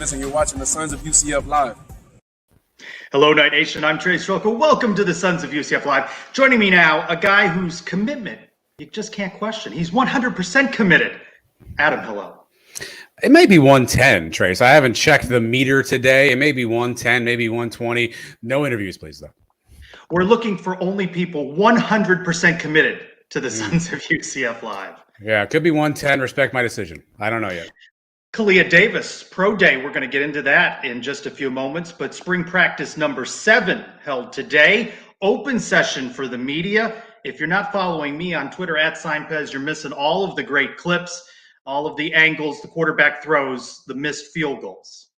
Davis, and you're watching the Sons of UCF Live. Hello, Night Nation. I'm Trey Strelka. Welcome to the Sons of UCF Live. Joining me now, a guy whose commitment you just can't question. He's 100% committed. Adam, hello. It may be 110, Trace. I haven't checked the meter today. It may be 110, maybe 120. No interviews, please, though. We're looking for only people 100% committed to the Sons of UCF Live. Yeah, it could be 110. Respect my decision. I don't know yet. Khalid Davis, Pro Day. We're going to get into that in just a few moments. But spring practice number 7 held today. Open session for the media. If you're not following me on Twitter @SignPez, you're missing all of the great clips, all of the angles, the quarterback throws, the missed field goals.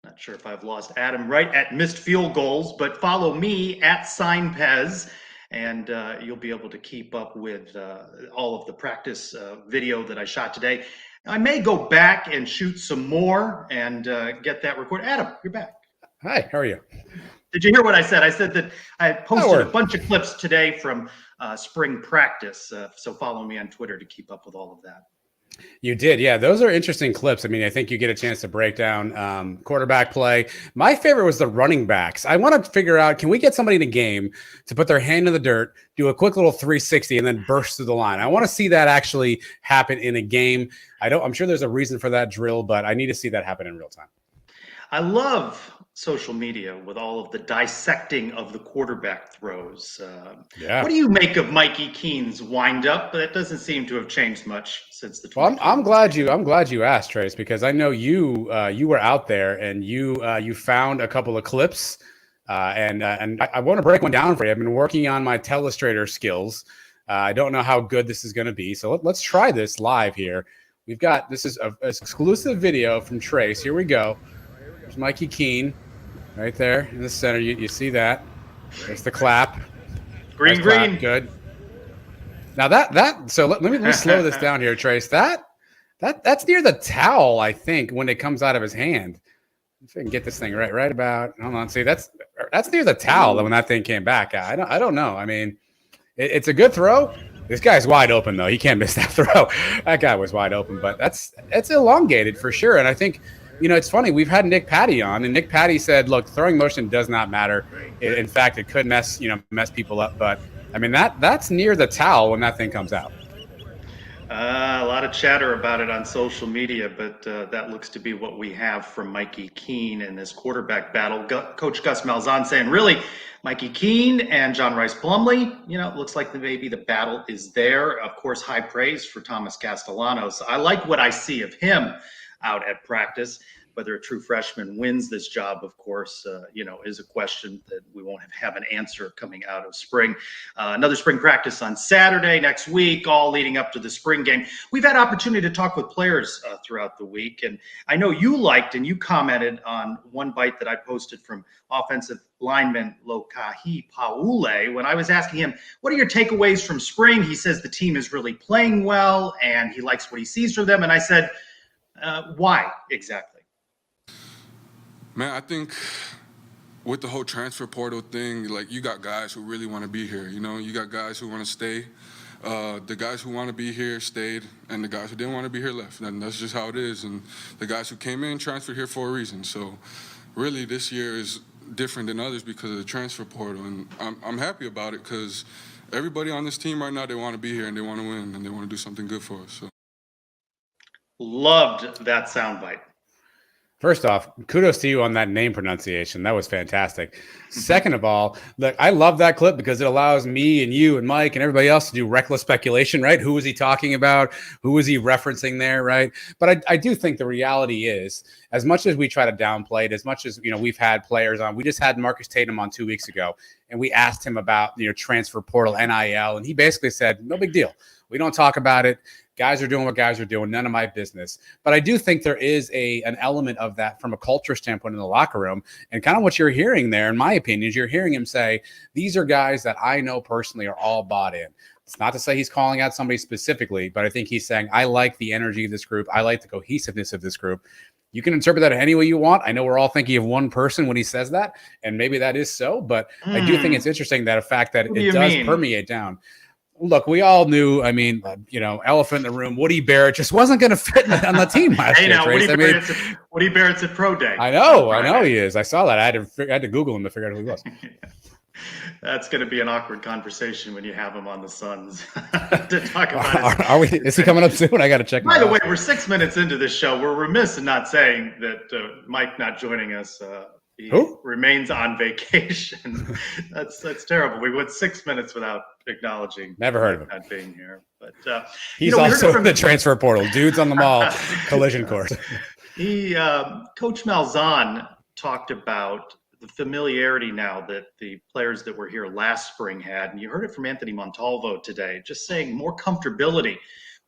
Not sure if I've lost Adam right at missed field goals, but follow me @SignPez, and you'll be able to keep up with all of the practice video that I shot today. I may go back and shoot some more and get that recorded. Adam, you're back. Hi, how are you? Did you hear what I said? I said that I posted a bunch of clips today from spring practice. So follow me on Twitter to keep up with all of that. You did. Yeah, those are interesting clips. I mean, I think you get a chance to break down quarterback play. My favorite was the running backs. I want to figure out, can we get somebody in a game to put their hand in the dirt, do a quick little 360, and then burst through the line? I want to see that actually happen in a game. I'm sure there's a reason for that drill, but I need to see that happen in real time. I love social media with all of the dissecting of the quarterback throws. What do you make of Mikey Keene's windup? That doesn't seem to have changed much since the. Well, I'm glad you asked, Trace, because I know you were out there and you found a couple of clips, and I want to break one down for you. I've been working on my telestrator skills. I don't know how good this is going to be, so let's try this live here. This is an exclusive video from Trace. Here we go. There's Mikey Keene right there in the center. You see that? There's the clap. Green. Good. Now so let me slow this down here, Trace. That's near the towel, I think, when it comes out of his hand. If I can get this thing right about. Hold on. See, that's near the towel when that thing came back. I don't know. I mean, it's a good throw. This guy's wide open though. He can't miss that throw. That guy was wide open, but it's elongated for sure. And I think, it's funny. We've had Nick Patty on, and Nick Patty said, "Look, throwing motion does not matter. In fact, it could mess people up." But I mean, that's near the towel when that thing comes out. A lot of chatter about it on social media, but that looks to be what we have from Mikey Keene in this quarterback battle. Coach Gus Malzahn saying, really, Mikey Keene and John Rice Plumlee, it looks like maybe the battle is there. Of course, high praise for Thomas Castellanos. I like what I see of him out at practice. Whether a true freshman wins this job, of course, is a question that we won't have an answer coming out of spring. Another spring practice on Saturday next week, all leading up to the spring game. We've had opportunity to talk with players throughout the week, and I know you liked and you commented on one bite that I posted from offensive lineman Lokahi Paule. When I was asking him, what are your takeaways from spring? He says the team is really playing well, and he likes what he sees from them. And I said, why exactly? Man, I think with the whole transfer portal thing, you got guys who really want to be here. You got guys who want to stay. The guys who want to be here stayed, and the guys who didn't want to be here left. And that's just how it is. And the guys who came in transferred here for a reason. So really this year is different than others because of the transfer portal. And I'm happy about it because everybody on this team right now, they want to be here and they want to win and they want to do something good for us. So. Loved that soundbite. First off, kudos to you on that name pronunciation. That was fantastic. Second of all, look, I love that clip because it allows me and you and Mike and everybody else to do reckless speculation, right? Who was he talking about? Who was he referencing there, right? But I do think the reality is, as much as we try to downplay it, as much as, we've had players on, we just had Marcus Tatum on 2 weeks ago, and we asked him about, transfer portal, NIL, and he basically said, no big deal. We don't talk about it. Guys are doing what guys are doing. None of my business. But I do think there is an element of that from a culture standpoint in the locker room. And kind of what you're hearing there, in my opinion, is you're hearing him say, these are guys that I know personally are all bought in. It's not to say he's calling out somebody specifically, but I think he's saying, I like the energy of this group. I like the cohesiveness of this group. You can interpret that any way you want. I know we're all thinking of one person when he says that, and maybe that is so, but I do think it's interesting that a fact that it does permeate down. Look, we all knew, I mean, elephant in the room, Woody Barrett just wasn't going to fit on the team last year. Now, Woody Barrett's at Pro Day. I know he is. I saw that. I had to Google him to figure out who he was. That's going to be an awkward conversation when you have him on the Suns to talk about it. Are we? Is he coming up soon? I got to check. By the way, we're 6 minutes into this show. We're remiss in not saying that Mike not joining us. He remains on vacation. That's terrible. We went 6 minutes without acknowledging. Never heard of him not being here. But he's also in the transfer portal. Dudes on the mall, collision course. Coach Malzahn talked about the familiarity now that the players that were here last spring had, and you heard it from Anthony Montalvo today, just saying more comfortability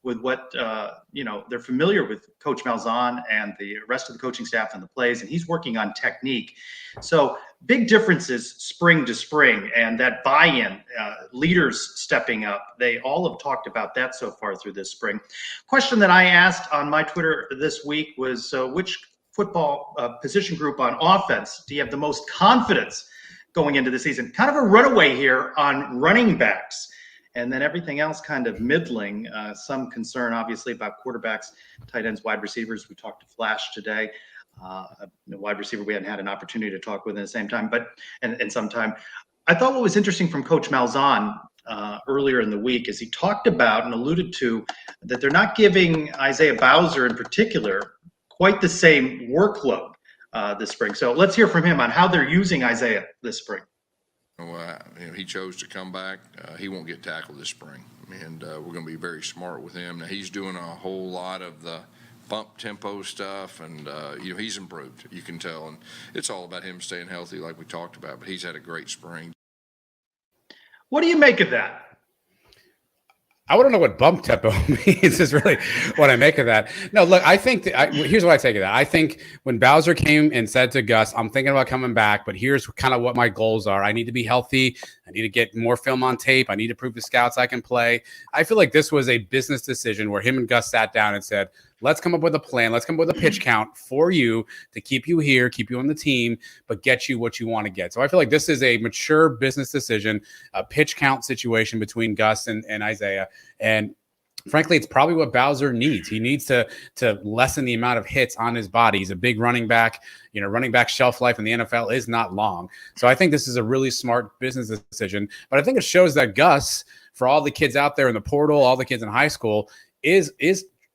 with what, they're familiar with Coach Malzahn and the rest of the coaching staff and the plays, and he's working on technique. So big differences spring to spring, and that buy-in, leaders stepping up, they all have talked about that so far through this spring. Question that I asked on my Twitter this week was, which football position group on offense do you have the most confidence going into the season? Kind of a runaway here on running backs, and then everything else kind of middling. Some concern obviously about quarterbacks, tight ends, wide receivers. We talked to Flash today, the wide receiver we hadn't had an opportunity to talk with at the same time, but and sometime. I thought what was interesting from Coach Malzahn earlier in the week is he talked about and alluded to that they're not giving Isaiah Bowser in particular quite the same workload this spring. So let's hear from him on how they're using Isaiah this spring. Well, he chose to come back. He won't get tackled this spring, and we're going to be very smart with him. Now, he's doing a whole lot of the bump tempo stuff, and he's improved. You can tell, and it's all about him staying healthy, like we talked about. But he's had a great spring. What do you make of that? I want to know what bump tempo means is really what I make of that. No, look, I think here's what I take of that. I think when Bowser came and said to Gus, I'm thinking about coming back, but here's kind of what my goals are. I need to be healthy. I need to get more film on tape. I need to prove to scouts I can play. I feel like this was a business decision where him and Gus sat down and said, let's come up with a plan. Let's come up with a pitch count for you to keep you here, keep you on the team, but get you what you want to get. So I feel like this is a mature business decision, a pitch count situation between Gus and Isaiah. And frankly, it's probably what Bowser needs. He needs to lessen the amount of hits on his body. He's a big running back. Running back shelf life in the NFL is not long. So I think this is a really smart business decision. But I think it shows that Gus, for all the kids out there in the portal, all the kids in high school, is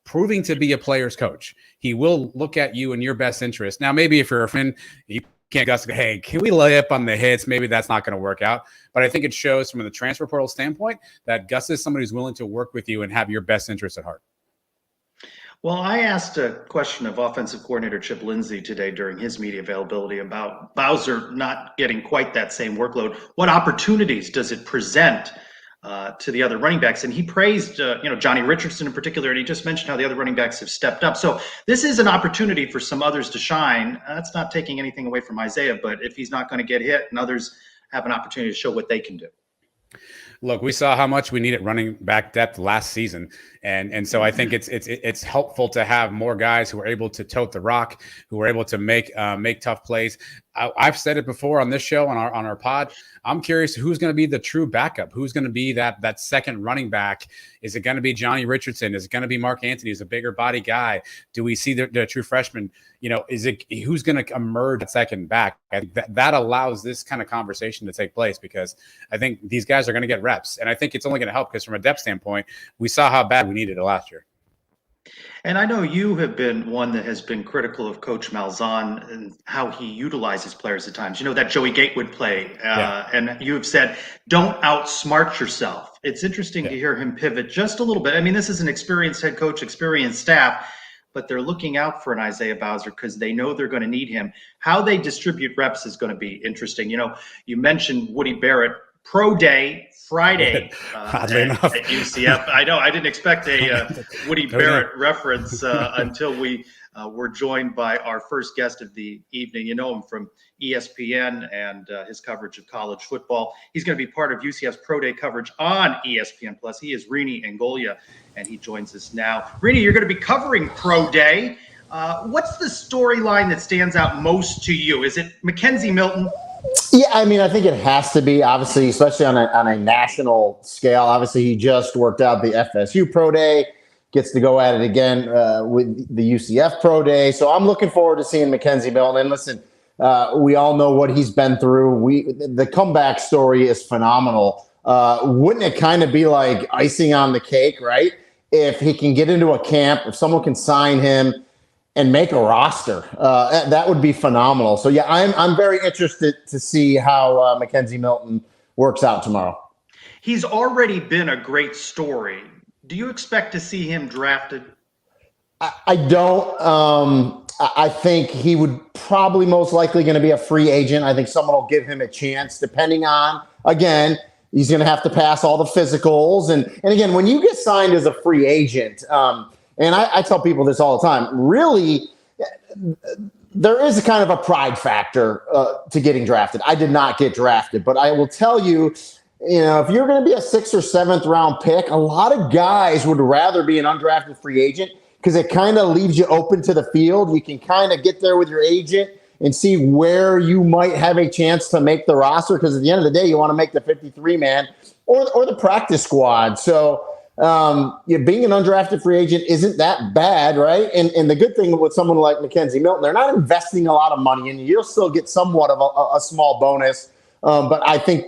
proving to be a player's coach. He will look at you in your best interest. Now, maybe if you're a fan, you can't Gus go, hey, can we lay up on the hits? Maybe that's not going to work out. But I think it shows from the transfer portal standpoint that Gus is somebody who's willing to work with you and have your best interest at heart. Well, I asked a question of offensive coordinator Chip Lindsey today during his media availability about Bowser not getting quite that same workload. What opportunities does it present to the other running backs? And he praised, Johnny Richardson in particular, and he just mentioned how the other running backs have stepped up. So this is an opportunity for some others to shine. That's not taking anything away from Isaiah, but if he's not going to get hit and others have an opportunity to show what they can do. Look, we saw how much we needed running back depth last season. And so I think it's helpful to have more guys who are able to tote the rock, who are able to make tough plays. I've said it before on this show, on our pod. I'm curious who's going to be the true backup. Who's going to be that second running back? Is it going to be Johnny Richardson? Is it going to be Mark Anthony, who's a bigger body guy? Do we see the true freshman? Is it who's going to emerge at second back? I think that allows this kind of conversation to take place, because I think these guys are going to get reps, and I think it's only going to help because from a depth standpoint, we saw how bad we needed it last year. And I know you have been one that has been critical of Coach Malzahn and how he utilizes players at times. That Joey Gatewood play, and you have said, don't outsmart yourself. It's interesting to hear him pivot just a little bit. I mean, this is an experienced head coach, experienced staff, but they're looking out for an Isaiah Bowser because they know they're going to need him. How they distribute reps is going to be interesting. You mentioned Woody Barrett, Pro Day Friday at UCF. I know I didn't expect a Woody Barrett reference until we were joined by our first guest of the evening. You know him from ESPN and his coverage of college football. He's going to be part of UCF's Pro Day coverage on ESPN+. He is Rini Angolia, and he joins us now. Rini, you're going to be covering Pro Day. What's the storyline that stands out most to you? Is it Mckenzie Milton? Yeah, I mean, I think it has to be, obviously, especially on a national scale. Obviously, he just worked out the FSU Pro Day, gets to go at it again with the UCF Pro Day. So I'm looking forward to seeing Mckenzie Milton. And listen, we all know what he's been through. The comeback story is phenomenal. Wouldn't it kind of be like icing on the cake, right? If he can get into a camp, if someone can sign him and make a roster, that would be phenomenal. So yeah, I'm very interested to see how Mckenzie Milton works out tomorrow. He's already been a great story. Do you expect to see him drafted? I don't. I think he would probably most likely going to be a free agent. I think someone will give him a chance, depending on, again, he's going to have to pass all the physicals. And again, when you get signed as a free agent, and I tell people this all the time, really, there is a kind of a pride factor to getting drafted. I did not get drafted, but I will tell you, if you're going to be a 6th or 7th round pick, a lot of guys would rather be an undrafted free agent because it kind of leaves you open to the field. You can kind of get there with your agent and see where you might have a chance to make the roster, because at the end of the day, you want to make the 53-man or the practice squad. So being an undrafted free agent isn't that bad, right? And the good thing with someone like Mckenzie Milton, they're not investing a lot of money in you. You'll still get somewhat of a small bonus, but I think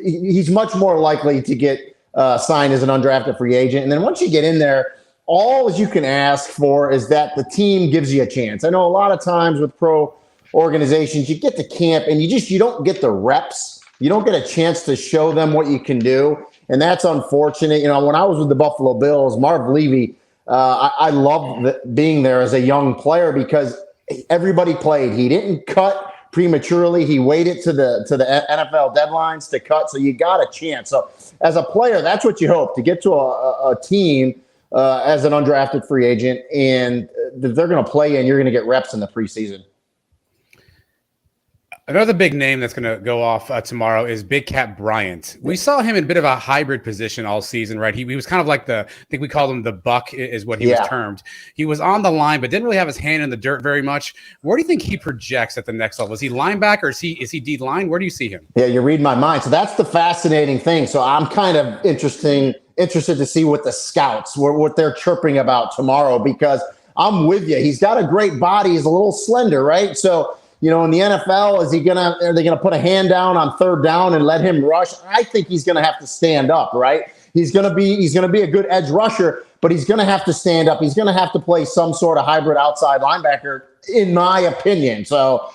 he's much more likely to get signed as an undrafted free agent. And then once you get in there, all you can ask for is that the team gives you a chance. I know a lot of times with pro organizations, you get to camp and you don't get the reps. You don't get a chance to show them what you can do. And that's unfortunate. When I was with the Buffalo Bills, Marv Levy, I loved being there as a young player because everybody played. He didn't cut prematurely. He waited to the NFL deadlines to cut. So you got a chance. So as a player, that's what you hope, to get to a team as an undrafted free agent, and they're going to play and you're going to get reps in the preseason. Another big name that's going to go off tomorrow is Big Cat Bryant. We saw him in a bit of a hybrid position all season, right? He was kind of like I think we called him the buck is what he was termed. He was on the line, but didn't really have his hand in the dirt very much. Where do you think he projects at the next level? Is he linebacker? Is he D line? Where do you see him? Yeah, you read my mind. So that's the fascinating thing. So I'm kind of interested to see what the scouts, what they're chirping about tomorrow, because I'm with you. He's got a great body. He's a little slender, right? So, in the NFL, are they gonna put a hand down on 3rd down and let him rush? I think he's gonna have to stand up, right? He's gonna be a good edge rusher, but he's gonna have to stand up. He's gonna have to play some sort of hybrid outside linebacker, in my opinion. So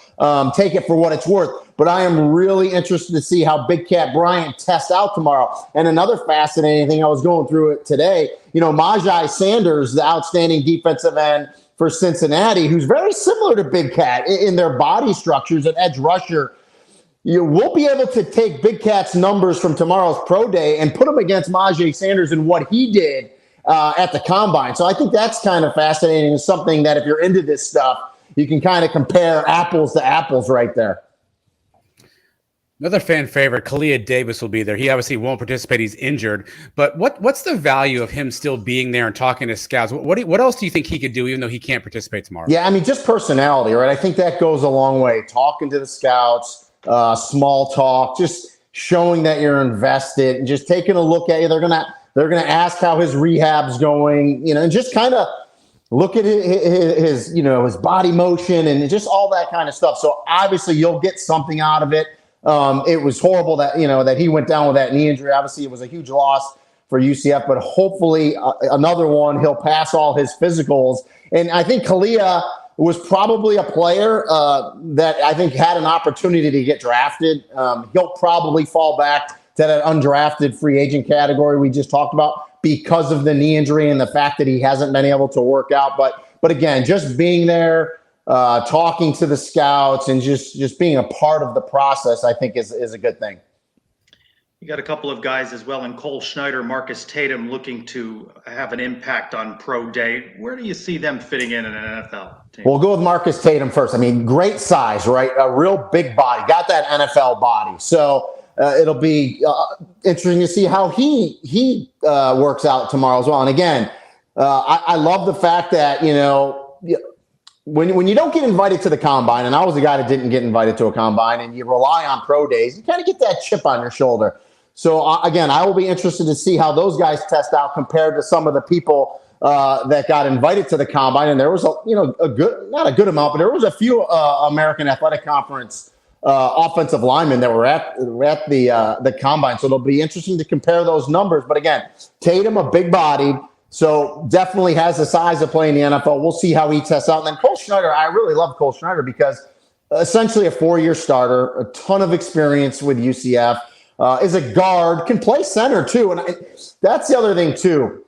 take it for what it's worth. But I am really interested to see how Big Cat Bryant tests out tomorrow. And another fascinating thing, I was going through it today, Majai Sanders, the outstanding defensive end for Cincinnati, who's very similar to Big Cat in their body structures, an edge rusher. You will be able to take Big Cat's numbers from tomorrow's pro day and put them against Majai Sanders and what he did at the combine. So I think that's kind of fascinating, and something that if you're into this stuff, you can kind of compare apples to apples right there. Another fan favorite, Khalid Davis, will be there. He obviously won't participate. He's injured. But what's the value of him still being there and talking to scouts? What else do you think he could do, even though he can't participate tomorrow? Yeah, I mean, just personality, right? I think that goes a long way. Talking to the scouts, small talk, just showing that you're invested, and just taking a look at you. They're gonna ask how his rehab's going, and just kind of look at his body motion and just all that kind of stuff. So obviously you'll get something out of it. It was horrible that he went down with that knee injury. Obviously, it was a huge loss for UCF, but hopefully another one. He'll pass all his physicals. And I think Kalia was probably a player that I think had an opportunity to get drafted. He'll probably fall back to that undrafted free agent category we just talked about because of the knee injury and the fact that he hasn't been able to work out. But again, just being there, talking to the scouts, and just being a part of the process, I think is a good thing. You got a couple of guys as well in Cole Schneider, Marcus Tatum, looking to have an impact on pro day. Where do you see them fitting in an NFL team? We'll go with Marcus Tatum first. I mean, great size, right? A real big body, got that NFL body. So it'll be interesting to see how he works out tomorrow as well. And again, I love the fact that, when you don't get invited to the combine, and I was a guy that didn't get invited to a combine, and you rely on pro days, you kind of get that chip on your shoulder. So again, I will be interested to see how those guys test out compared to some of the people that got invited to the combine. And there was not a good amount, but there was a few American Athletic Conference offensive linemen that were at the combine. So it'll be interesting to compare those numbers. But again, Tatum, a big bodied, so definitely has the size to play in the NFL. We'll see how he tests out. And then Cole Schneider, I really love Cole Schneider because essentially a 4-year starter, a ton of experience with UCF, is a guard, can play center too. And that's the other thing too.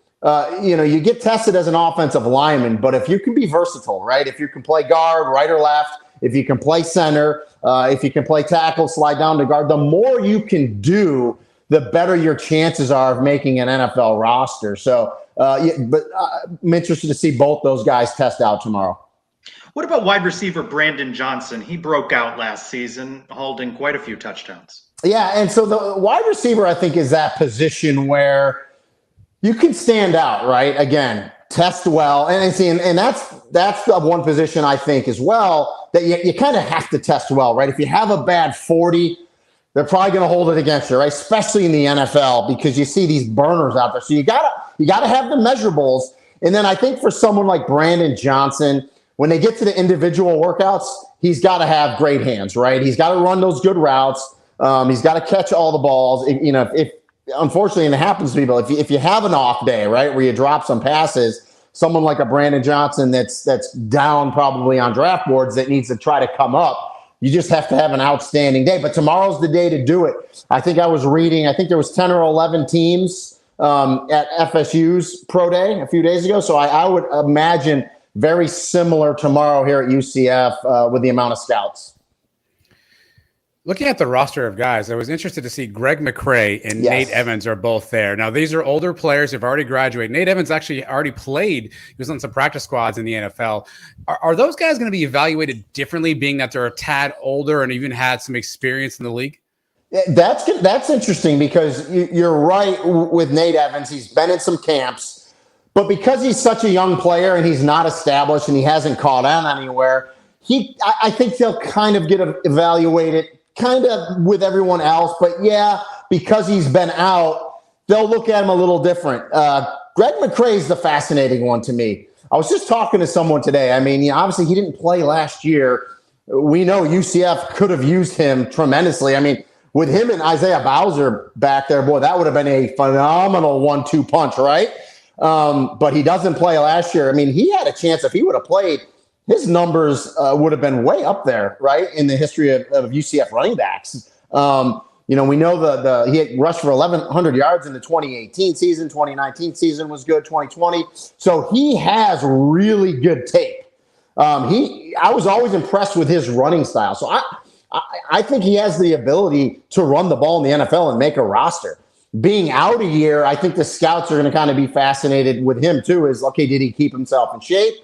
You get tested as an offensive lineman, but if you can be versatile, right? If you can play guard, right or left, if you can play center, if you can play tackle, slide down to guard, the more you can do, the better your chances are of making an NFL roster. So, but I'm interested to see both those guys test out tomorrow. What about wide receiver Brandon Johnson? He broke out last season, holding quite a few touchdowns. Yeah, and so the wide receiver, I think, is that position where you can stand out, right? Again, test well, and that's the one position I think as well that you kind of have to test well, right? If you have a bad 40, they're probably going to hold it against you, right? Especially in the NFL because you see these burners out there. So you gotta have the measurables. And then I think for someone like Brandon Johnson, when they get to the individual workouts, he's got to have great hands, right? He's got to run those good routes. He's got to catch all the balls. If unfortunately, and it happens to people, if you have an off day, right, where you drop some passes, someone like a Brandon Johnson that's down probably on draft boards that needs to try to come up, you just have to have an outstanding day. But tomorrow's the day to do it. I think I was reading, there was 10 or 11 teams at FSU's pro day a few days ago. So I would imagine very similar tomorrow here at UCF with the amount of scouts. Looking at the roster of guys, I was interested to see Greg Mcrae and Nate Evans are both there. Now, these are older players who've already graduated. Nate Evans actually already played. He was on some practice squads in the NFL. Are those guys going to be evaluated differently, being that they're a tad older and even had some experience in the league? That's interesting because you're right with Nate Evans. He's been in some camps. But because he's such a young player and he's not established and he hasn't caught on anywhere, I think they'll kind of get evaluated kind of with everyone else, but because he's been out, they'll look at him a little different. Greg Mcrae is the fascinating one to me. I was just talking to someone today. Obviously he didn't play last year. We know UCF could have used him tremendously. With him and Isaiah Bowser back there, boy, that would have been a phenomenal 1-2 punch, right? But he doesn't play last year. He had a chance if he would have played. His numbers would have been way up there, right, in the history of UCF running backs. We know he had rushed for 1,100 yards in the 2018 season. 2019 season was good. 2020. So he has really good tape. I was always impressed with his running style. So I think he has the ability to run the ball in the NFL and make a roster. Being out a year, I think the scouts are going to kind of be fascinated with him too. Is okay, did he keep himself in shape?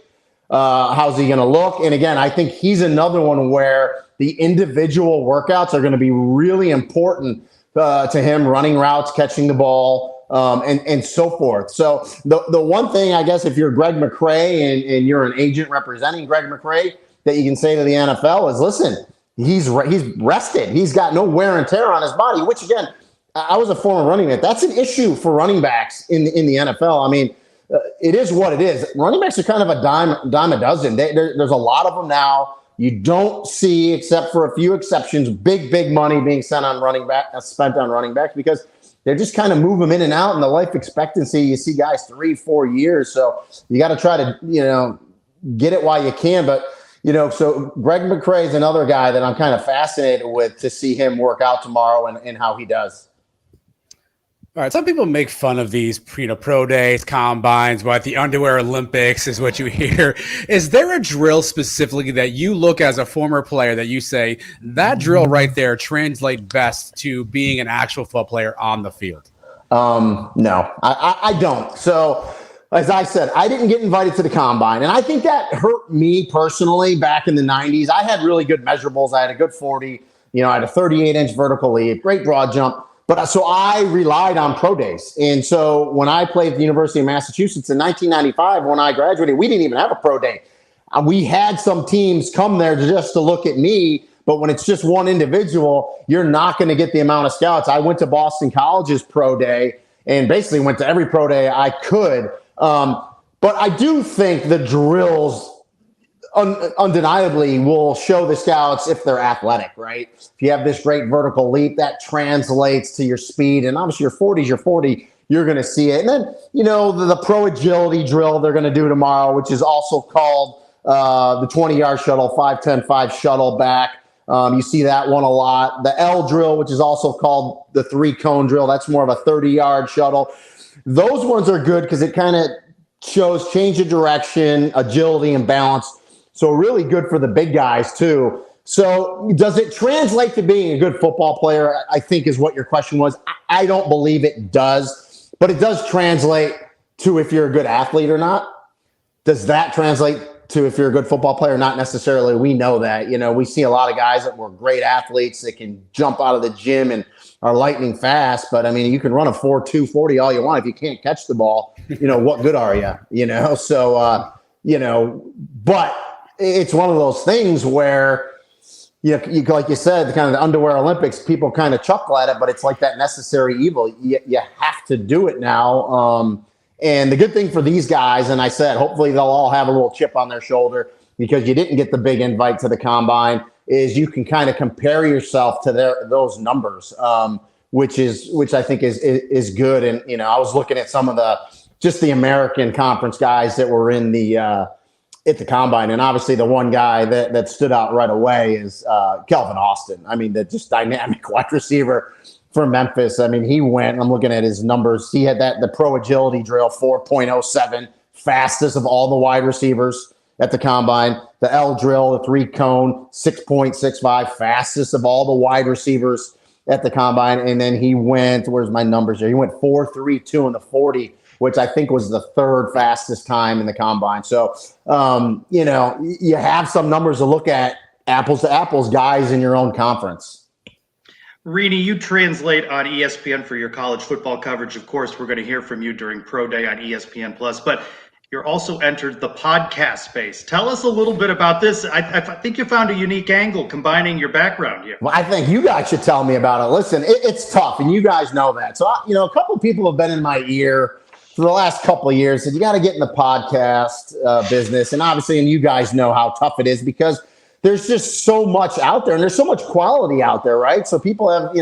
How's he going to look? And again, I think he's another one where the individual workouts are going to be really important to him, running routes, catching the ball, and so forth. So the one thing, I guess, if you're Greg Mcrae and you're an agent representing Greg Mcrae, that you can say to the NFL is, listen, he's rested. He's got no wear and tear on his body, which, again, I was a former running back. That's an issue for running backs in the NFL. It is what it is. Running backs are kind of a dime a dozen. There's a lot of them now. You don't see, except for a few exceptions, big money being spent on running backs because they're just kind of move them in and out. And the life expectancy, you see guys 3-4 years. So you got to try to get it while you can. But so Greg Mcrae is another guy that I'm kind of fascinated with to see him work out tomorrow and how he does. All right, some people make fun of these, pro days, combines, but the underwear Olympics is what you hear. Is there a drill specifically that you look as a former player that you say that drill right there translates best to being an actual football player on the field? No, I don't. So as I said, I didn't get invited to the combine, and I think that hurt me personally back in the 90s. I had really good measurables. I had a good 40, I had a 38-inch vertical leap, great broad jump. But so I relied on pro days. And so when I played at the University of Massachusetts in 1995, when I graduated, we didn't even have a pro day. We had some teams come there just to look at me, but when it's just one individual, you're not going to get the amount of scouts. I went to Boston College's pro day and basically went to every pro day I could. But I do think the drills undeniably will show the scouts if they're athletic, right? If you have this great vertical leap, that translates to your speed. And obviously your 40 is your 40, you're going to see it. And then, the pro agility drill they're going to do tomorrow, which is also called the 20-yard shuttle, 5-10-5 shuttle back. You see that one a lot. The L drill, which is also called the 3-cone drill, that's more of a 30-yard shuttle. Those ones are good because it kind of shows change of direction, agility, and balance. So really good for the big guys too. So does it translate to being a good football player, I think is what your question was. I don't believe it does, but it does translate to if you're a good athlete or not. Does that translate to if you're a good football player? Not necessarily. We know that. We see a lot of guys that were great athletes that can jump out of the gym and are lightning fast. But, you can run a 4.2 40 all you want. If you can't catch the ball, what good are you? So, but it's one of those things where, you like you said, kind of the underwear Olympics, people kind of chuckle at it, but it's like that necessary evil. You have to do it now. And the good thing for these guys, and I said, hopefully they'll all have a little chip on their shoulder because you didn't get the big invite to the combine, is you can kind of compare yourself to those numbers, which I think is good. And, I was looking at some of the American conference guys that were in at the combine. And obviously the one guy that stood out right away is Kelvin Austin. The just dynamic wide receiver for Memphis. He went, I'm looking at his numbers. He had the pro agility drill, 4.07, fastest of all the wide receivers at the combine. The L drill, the 3-cone, 6.65, fastest of all the wide receivers at the combine. And then he went, where's my numbers here? He went 4.32 in the 40, which I think was the third fastest time in the combine. So, you have some numbers to look at, apples to apples, guys in your own conference. Rini, you translate on ESPN for your college football coverage. Of course, we're going to hear from you during Pro Day on ESPN+, but you're also entered the podcast space. Tell us a little bit about this. I think you found a unique angle combining your background here. Well, I think you guys should tell me about it. Listen, it's tough, and you guys know that. So, a couple of people have been in my ear for the last couple of years, said you got to get in the podcast business. And obviously, and you guys know how tough it is because there's just so much out there and there's so much quality out there, right? So people have,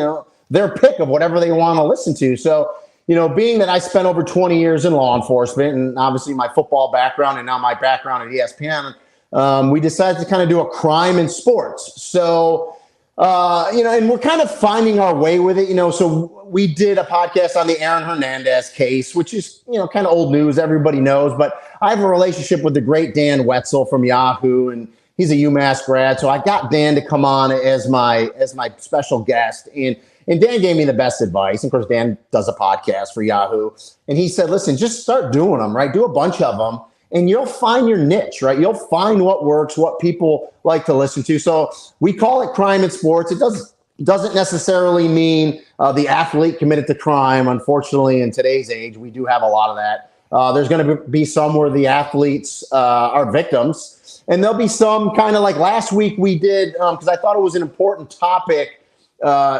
their pick of whatever they want to listen to. So, being that I spent over 20 years in law enforcement and obviously my football background and now my background at ESPN, we decided to kind of do a crime in sports. So, and we're kind of finding our way with it, so we did a podcast on the Aaron Hernandez case, which is, kind of old news. Everybody knows, but I have a relationship with the great Dan Wetzel from Yahoo, and he's a UMass grad. So I got Dan to come on as my special guest, and Dan gave me the best advice. And of course, Dan does a podcast for Yahoo, and he said, listen, just start doing them, right? Do a bunch of them. And you'll find your niche, right? You'll find what works, what people like to listen to. So we call it crime in sports. It doesn't necessarily mean the athlete committed the crime. Unfortunately, in today's age, we do have a lot of that. There's going to be some where the athletes are victims. And there'll be some kind of like last week we did, because I thought it was an important topic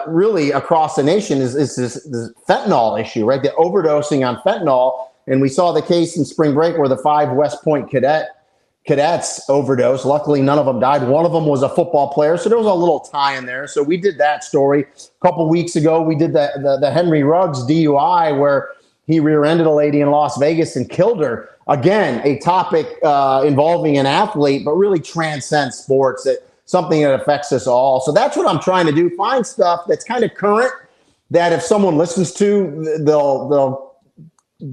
really across the nation, is this fentanyl issue, right? The overdosing on fentanyl. And we saw the case in spring break where the 5 West Point cadets overdosed. Luckily, none of them died. One of them was a football player, so there was a little tie in there. So we did that story. A couple weeks ago, we did the Henry Ruggs DUI where he rear-ended a lady in Las Vegas and killed her. Again, a topic involving an athlete, but really transcends sports, something that affects us all. So that's what I'm trying to do, find stuff that's kind of current, that if someone listens to, they'll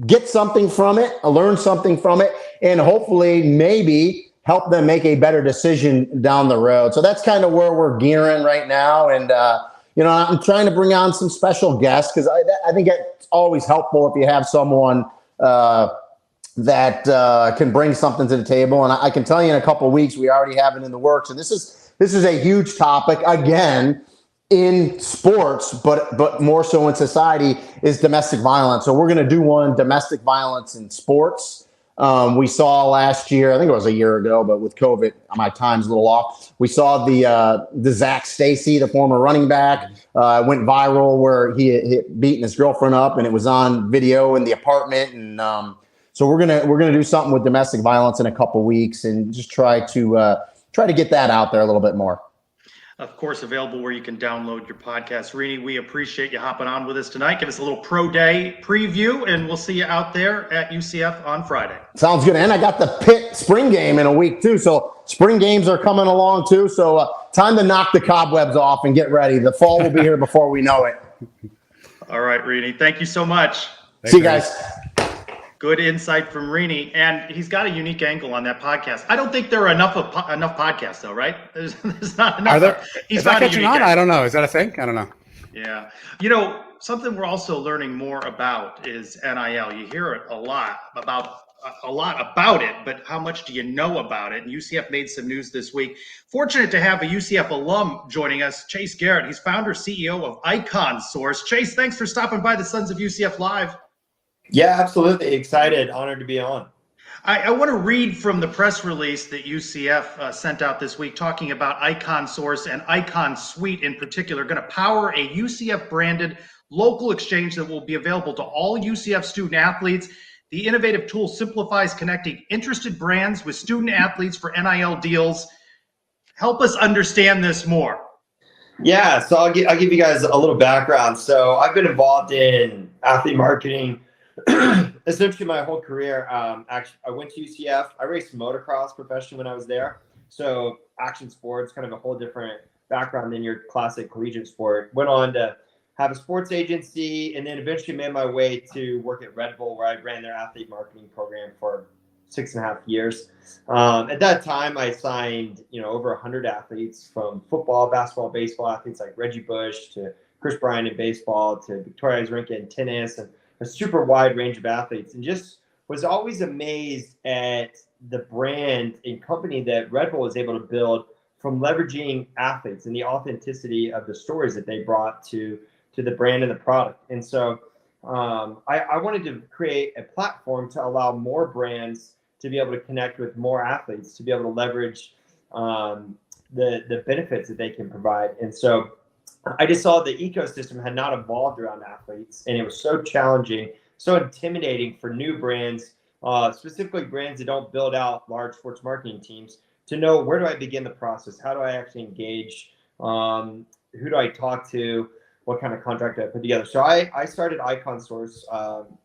get something from it, learn something from it, and hopefully maybe help them make a better decision down the road. So that's kind of where we're gearing right now. And, I'm trying to bring on some special guests because I think it's always helpful if you have someone that can bring something to the table. And I can tell you in a couple of weeks, we already have it in the works. And this is a huge topic, again, in sports, but more so in society, is domestic violence. So we're going to do one, domestic violence in sports. We saw last year, I think it was a year ago, but with COVID, my time's a little off. We saw the Zach Stacy, the former running back, went viral where he had beaten his girlfriend up, and it was on video in the apartment. And so we're gonna do something with domestic violence in a couple weeks, and just try to get that out there a little bit more. Of course, available where you can download your podcast. Rini, we appreciate you hopping on with us tonight. Give us a little pro day preview, and we'll see you out there at UCF on Friday. Sounds good. And I got the Pitt spring game in a week too. So spring games are coming along too. So time to knock the cobwebs off and get ready. The fall will be here before we know it. All right, Rini. Thank you so much. See you guys. Good insight from Rini, and he's got a unique angle on that podcast. I don't think there are enough podcasts, though, right? There's not enough. Are there? He's is that not catching on? I don't know. Is that a thing? I don't know. Yeah. Something we're also learning more about is NIL. You hear it a lot about it, but how much do you know about it? And UCF made some news this week. Fortunate to have a UCF alum joining us, Chase Garrett. He's founder, CEO of Icon Source. Chase, thanks for stopping by the Sons of UCF Live. Yeah, absolutely. Excited. Honored to be on. I want to read from the press release that UCF sent out this week talking about Icon Source and Icon Suite in particular, going to power a UCF branded local exchange that will be available to all UCF student athletes. The innovative tool simplifies connecting interested brands with student athletes for NIL deals. Help us understand this more. Yeah, so I'll give you guys a little background. So I've been involved in athlete marketing essentially my whole career. Actually, I went to UCF. I raced motocross professionally when I was there. So action sports, kind of a whole different background than your classic collegiate sport. Went on to have a sports agency, and then eventually made my way to work at Red Bull, where I ran their athlete marketing program for 6.5 years. At that time, I signed, over 100 athletes, from football, basketball, baseball athletes like Reggie Bush to Chris Bryant in baseball to Victoria Azarenka in tennis, and a super wide range of athletes, and just was always amazed at the brand and company that Red Bull was able to build from leveraging athletes and the authenticity of the stories that they brought to the brand and the product. And so I wanted to create a platform to allow more brands to be able to connect with more athletes, to be able to leverage the benefits that they can provide. And so I just saw the ecosystem had not evolved around athletes, and it was so challenging, so intimidating for new brands, specifically brands that don't build out large sports marketing teams, to know, where do I begin the process? How do I actually engage? Who do I talk to? What kind of contract do I put together? So I started Icon Source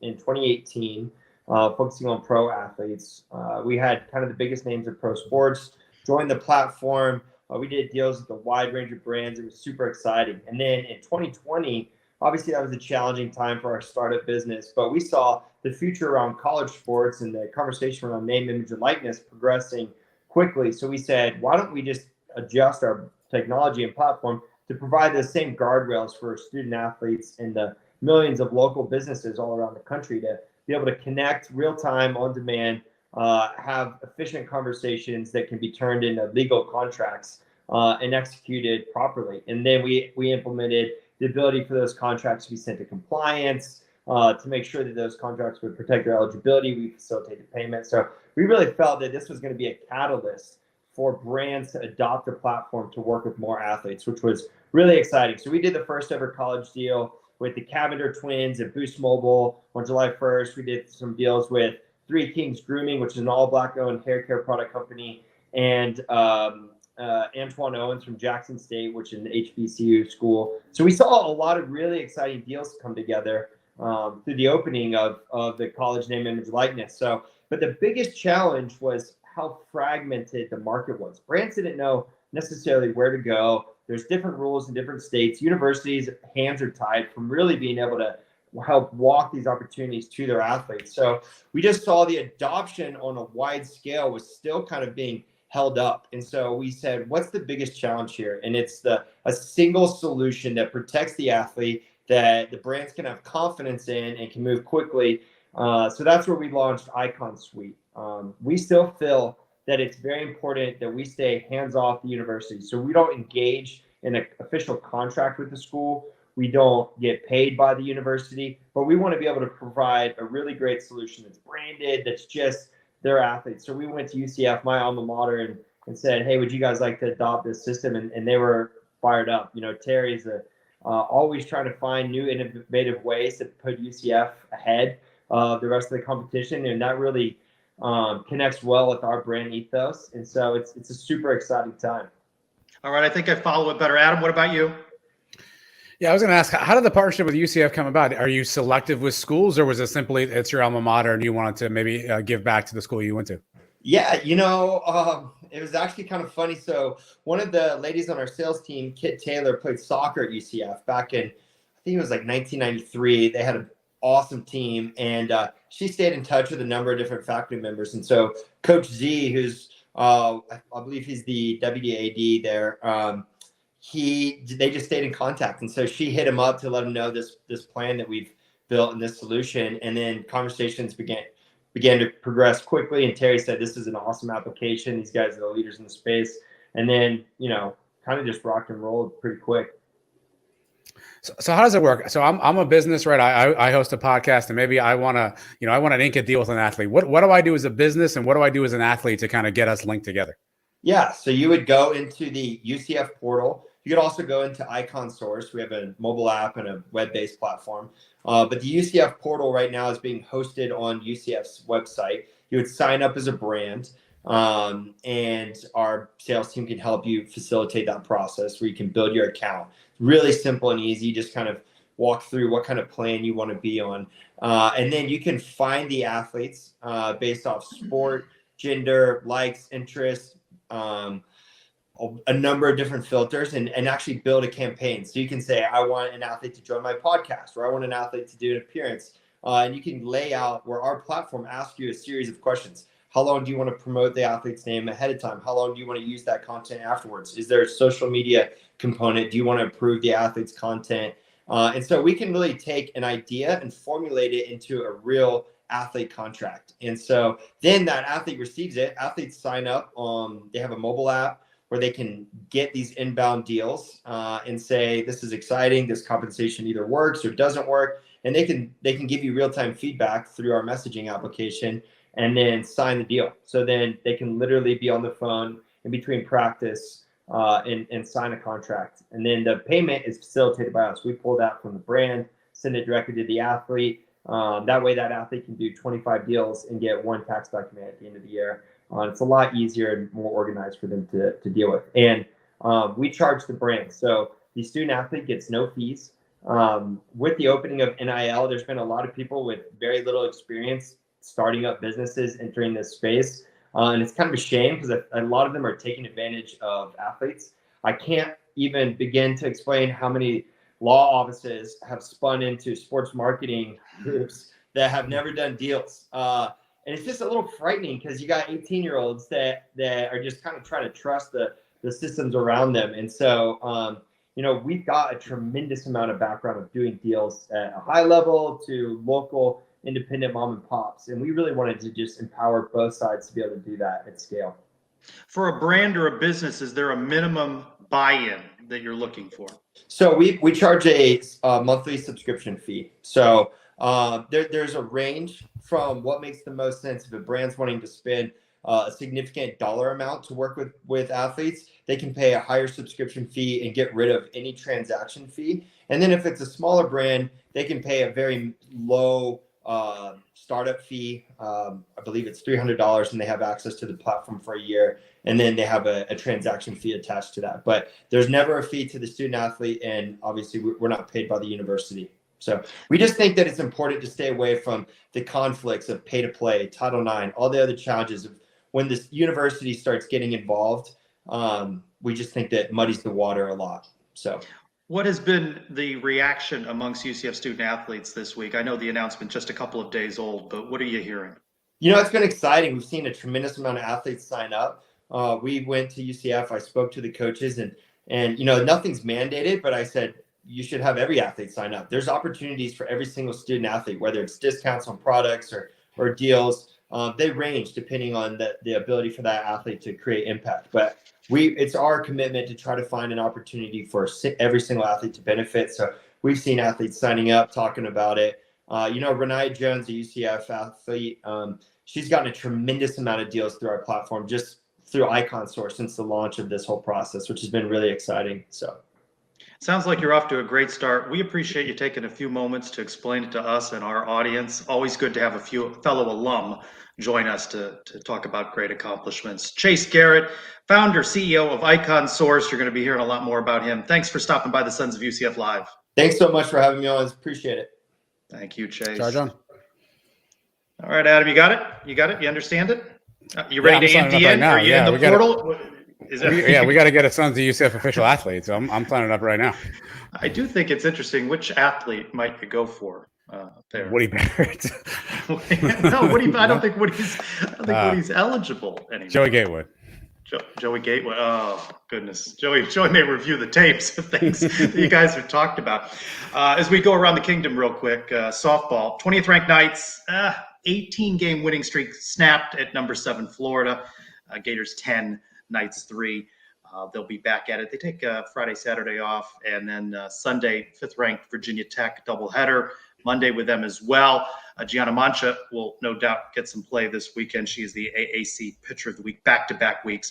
in 2018, focusing on pro athletes. We had kind of the biggest names of pro sports join the platform. We did deals with a wide range of brands. It was super exciting. And then in 2020, obviously that was a challenging time for our startup business, but we saw the future around college sports and the conversation around name, image, and likeness progressing quickly. So we said, why don't we just adjust our technology and platform to provide the same guardrails for student athletes and the millions of local businesses all around the country to be able to connect real time, on demand, have efficient conversations that can be turned into legal contracts and executed properly. And then we implemented the ability for those contracts to be sent to compliance, to make sure that those contracts would protect their eligibility. We facilitated payment. So we really felt that this was going to be a catalyst for brands to adopt the platform to work with more athletes, which was really exciting. So we did the first ever college deal with the Cavender twins at Boost Mobile on July 1st. We did some deals with Three Kings Grooming, which is an all-black owned hair care product company, and Antoine Owens from Jackson State, which is an HBCU school. So we saw a lot of really exciting deals come together through the opening of the college name, image, likeness. So, but the biggest challenge was how fragmented the market was. Brands didn't know necessarily where to go. There's different rules in different states. Universities' hands are tied from really being able to help walk these opportunities to their athletes. So we just saw the adoption on a wide scale was still kind of being held up. And so we said, what's the biggest challenge here? And it's a single solution that protects the athlete, that the brands can have confidence in and can move quickly. So that's where we launched Icon Suite. We still feel that it's very important that we stay hands off the university. So we don't engage in an official contract with the school. We don't get paid by the university, but we want to be able to provide a really great solution that's branded, that's just their athletes. So we went to UCF, my alma mater, and said, hey, would you guys like to adopt this system? And they were fired up. Terry's always trying to find new innovative ways to put UCF ahead of the rest of the competition, and that really connects well with our brand ethos. And so it's a super exciting time. All right, I think I follow it better. Adam, what about you? Yeah, I was going to ask, how did the partnership with UCF come about? Are you selective with schools, or was it simply it's your alma mater and you wanted to maybe give back to the school you went to? Yeah, it was actually kind of funny. So one of the ladies on our sales team, Kit Taylor, played soccer at UCF back in, I think it was like 1993. They had an awesome team, and she stayed in touch with a number of different faculty members. And so Coach Z, who's I believe he's the WDAD there, they just stayed in contact. And so she hit him up to let him know this plan that we've built and this solution. And then conversations began to progress quickly. And Terry said, this is an awesome application. These guys are the leaders in the space. And then, kind of just rocked and rolled pretty quick. So how does it work? So I'm a business, right? I host a podcast, and maybe I want to ink a deal with an athlete. What do I do as a business, and what do I do as an athlete to kind of get us linked together? Yeah. So you would go into the UCF portal. You could also go into Icon Source. We have a mobile app and a web-based platform. But the UCF portal right now is being hosted on UCF's website. You would sign up as a brand, and our sales team can help you facilitate that process where you can build your account. Really simple and easy. Just kind of walk through what kind of plan you want to be on. And then you can find the athletes based off sport, gender, likes, interests, a number of different filters, and actually build a campaign. So you can say, I want an athlete to join my podcast, or I want an athlete to do an appearance. And you can lay out where our platform asks you a series of questions. How long do you want to promote the athlete's name ahead of time? How long do you want to use that content afterwards? Is there a social media component? Do you want to approve the athlete's content? And so we can really take an idea and formulate it into a real athlete contract. And so then that athlete receives it. Athletes sign up. They have a mobile app where they can get these inbound deals and say, this is exciting. This compensation either works or doesn't work. And they can give you real-time feedback through our messaging application and then sign the deal. So then they can literally be on the phone in between practice and sign a contract. And then the payment is facilitated by us. We pull that from the brand, send it directly to the athlete. That way that athlete can do 25 deals and get one tax document at the end of the year. It's a lot easier and more organized for them to deal with. And we charge the brand. So the student athlete gets no fees. With the opening of NIL, there's been a lot of people with very little experience starting up businesses, entering this space. And it's kind of a shame because a lot of them are taking advantage of athletes. I can't even begin to explain how many law offices have spun into sports marketing groups that have never done deals. And it's just a little frightening because you got 18-year-olds that are just kind of trying to trust the systems around them. And so, we've got a tremendous amount of background of doing deals at a high level to local independent mom and pops. And we really wanted to just empower both sides to be able to do that at scale. For a brand or a business, is there a minimum buy-in that you're looking for? So we charge a monthly subscription fee. So there's a range from what makes the most sense. If a brand's wanting to spend a significant dollar amount to work with athletes, they can pay a higher subscription fee and get rid of any transaction fee. And then if it's a smaller brand, they can pay a very low startup fee. I believe it's $300, and they have access to the platform for a year. And then they have a transaction fee attached to that. But there's never a fee to the student athlete, and obviously we're not paid by the university. So we just think that it's important to stay away from the conflicts of pay to play, Title IX, all the other challenges of when this university starts getting involved. We just think that muddies the water a lot. So what has been the reaction amongst UCF student athletes this week? I know the announcement just a couple of days old, but what are you hearing? It's been exciting. We've seen a tremendous amount of athletes sign up. We went to UCF. I spoke to the coaches, and nothing's mandated, but I said, you should have every athlete sign up. There's opportunities for every single student athlete, whether it's discounts on products or deals. They range depending on the ability for that athlete to create impact. But it's our commitment to try to find an opportunity for every single athlete to benefit. So we've seen athletes signing up, talking about it. Renee Jones, a UCF athlete, she's gotten a tremendous amount of deals through our platform, just through Icon Source since the launch of this whole process, which has been really exciting. So. Sounds like you're off to a great start. We appreciate you taking a few moments to explain it to us and our audience. Always good to have a few fellow alum join us to talk about great accomplishments. Chase Garrett, founder, CEO of Icon Source. You're going to be hearing a lot more about him. Thanks for stopping by the Sons of UCF Live. Thanks so much for having me on. Appreciate it. Thank you, Chase. Charge on. All right, Adam, you got it? You got it? You understand it? You ready to ante right in? now. Are you in the portal? We got to get a Sons of UCF official athlete. So I'm signing up right now. I do think it's interesting. Which athlete might you go for there? Woody Barrett. No, Woody. I don't think Woody's eligible anymore. Joey Gatewood. Joey Gatewood. Oh goodness, Joey may review the tapes of things that you guys have talked about. As we go around the kingdom real quick, softball, 20th ranked Knights, 18-game winning streak snapped at number 7 Florida. Gators 10, Knights 3. They'll be back at it. They take Friday, Saturday off, and then Sunday, 5th ranked Virginia Tech doubleheader. Monday with them as well. Gianna Mancha will no doubt get some play this weekend. She is the AAC Pitcher of the Week, back-to-back weeks.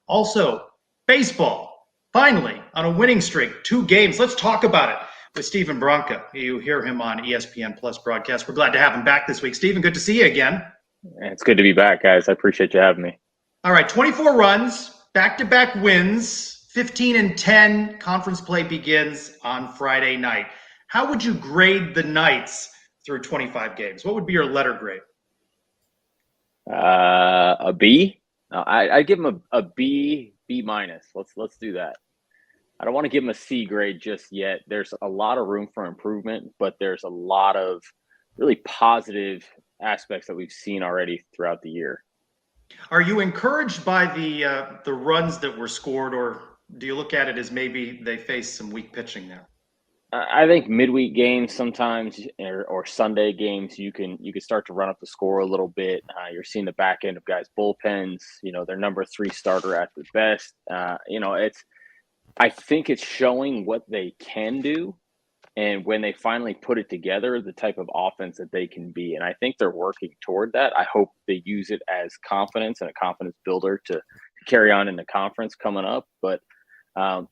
Also, baseball, finally, on a winning streak, 2 games. Let's talk about it with Stephen Bronca. You hear him on ESPN Plus broadcast. We're glad to have him back this week. Stephen, good to see you again. It's good to be back, guys. I appreciate you having me. All right, 24 runs, back-to-back wins, 15-10. Conference play begins on Friday night. How would you grade the Knights through 25 games? What would be your letter grade? A B. I'd give them a B minus. Let's do that. I don't want to give them a C grade just yet. There's a lot of room for improvement, but there's a lot of really positive aspects that we've seen already throughout the year. Are you encouraged by the runs that were scored, or do you look at it as maybe they faced some weak pitching there? I think midweek games sometimes, or Sunday games, you can start to run up the score a little bit. You're seeing the back end of guys' bullpens. Their number 3 starter at the best. I think it's showing what they can do, and when they finally put it together, the type of offense that they can be. And I think they're working toward that. I hope they use it as confidence and a confidence builder to carry on in the conference coming up. But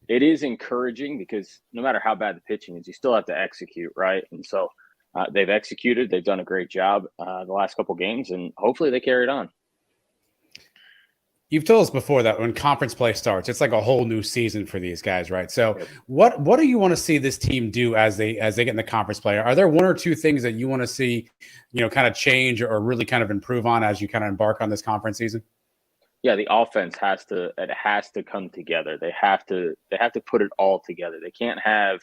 it is encouraging because no matter how bad the pitching is, you still have to execute, right? And so they've executed. They've done a great job the last couple games, and hopefully they carry it on. You've told us before that when conference play starts, it's like a whole new season for these guys, right? So what do you want to see this team do as they get in the conference play? Are there 1 or 2 things that you want to see, kind of change or really kind of improve on as you kind of embark on this conference season? Yeah, the offense has to come together. They have to put it all together. They can't have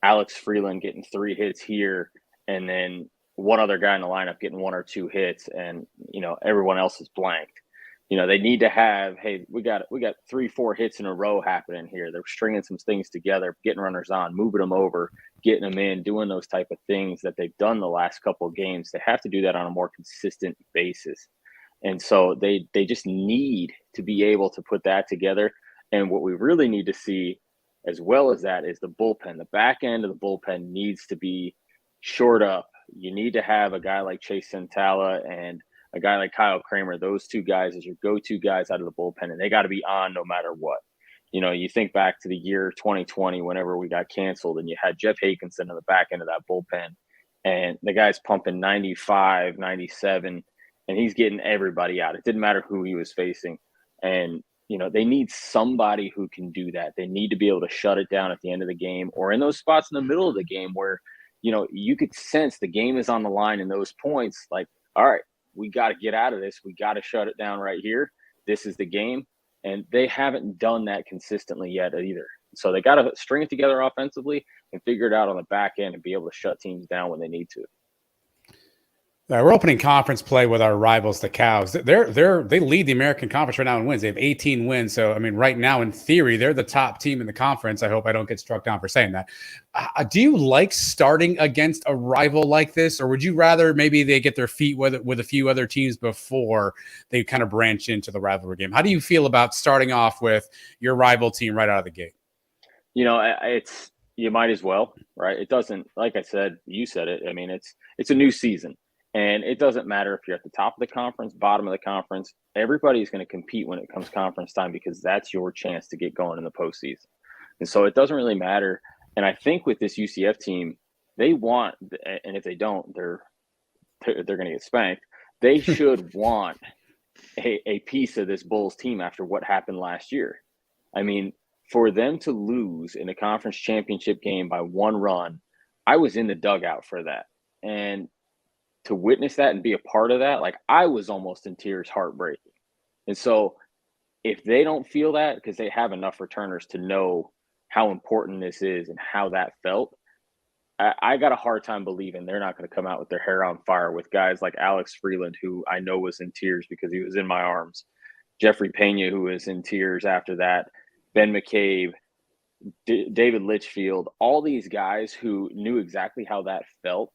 Alex Freeland getting 3 hits here and then one other guy in the lineup getting 1 or 2 hits and everyone else is blanked. They need to have, hey, we got 3-4 hits in a row happening here. They're stringing some things together, getting runners on, moving them over, getting them in, doing those type of things that they've done the last couple of games. They have to do that on a more consistent basis. And so they just need to be able to put that together. And what we really need to see as well as that is the bullpen. The back end of the bullpen needs to be shored up. You need to have a guy like Chase Santala and a guy like Kyle Kramer, those 2 guys as your go-to guys out of the bullpen, and they got to be on no matter what. You think back to the year 2020 whenever we got canceled and you had Jeff Hakinson in the back end of that bullpen, and the guy's pumping 95, 97, and he's getting everybody out. It didn't matter who he was facing. And, they need somebody who can do that. They need to be able to shut it down at the end of the game or in those spots in the middle of the game where, you could sense the game is on the line in those points. Like, all right, we got to get out of this. We got to shut it down right here. This is the game. And they haven't done that consistently yet either. So they got to string it together offensively and figure it out on the back end and be able to shut teams down when they need to. We're opening conference play with our rivals, the Cows. They lead the American Conference right now in wins. They have 18 wins. So, I mean, right now, in theory, they're the top team in the conference. I hope I don't get struck down for saying that. Do you like starting against a rival like this, or would you rather maybe they get their feet with a few other teams before they kind of branch into the rivalry game? How do you feel about starting off with your rival team right out of the gate? You might as well, right? It doesn't, like I said, you said it. I mean, it's a new season. And it doesn't matter if you're at the top of the conference, bottom of the conference. Everybody's going to compete when it comes conference time because that's your chance to get going in the postseason. And so it doesn't really matter. And I think with this UCF team, they want, and if they don't, they're going to get spanked. They should want a piece of this Bulls team after what happened last year. I mean, for them to lose in a conference championship game by one run, I was in the dugout for that. And to witness that and be a part of that, like I was almost in tears, heartbreaking. And so if they don't feel that, because they have enough returners to know how important this is and how that felt, I got a hard time believing they're not going to come out with their hair on fire with guys like Alex Freeland, who I know was in tears because he was in my arms, Jeffrey Pena, who was in tears after that, Ben McCabe, David Litchfield, all these guys who knew exactly how that felt.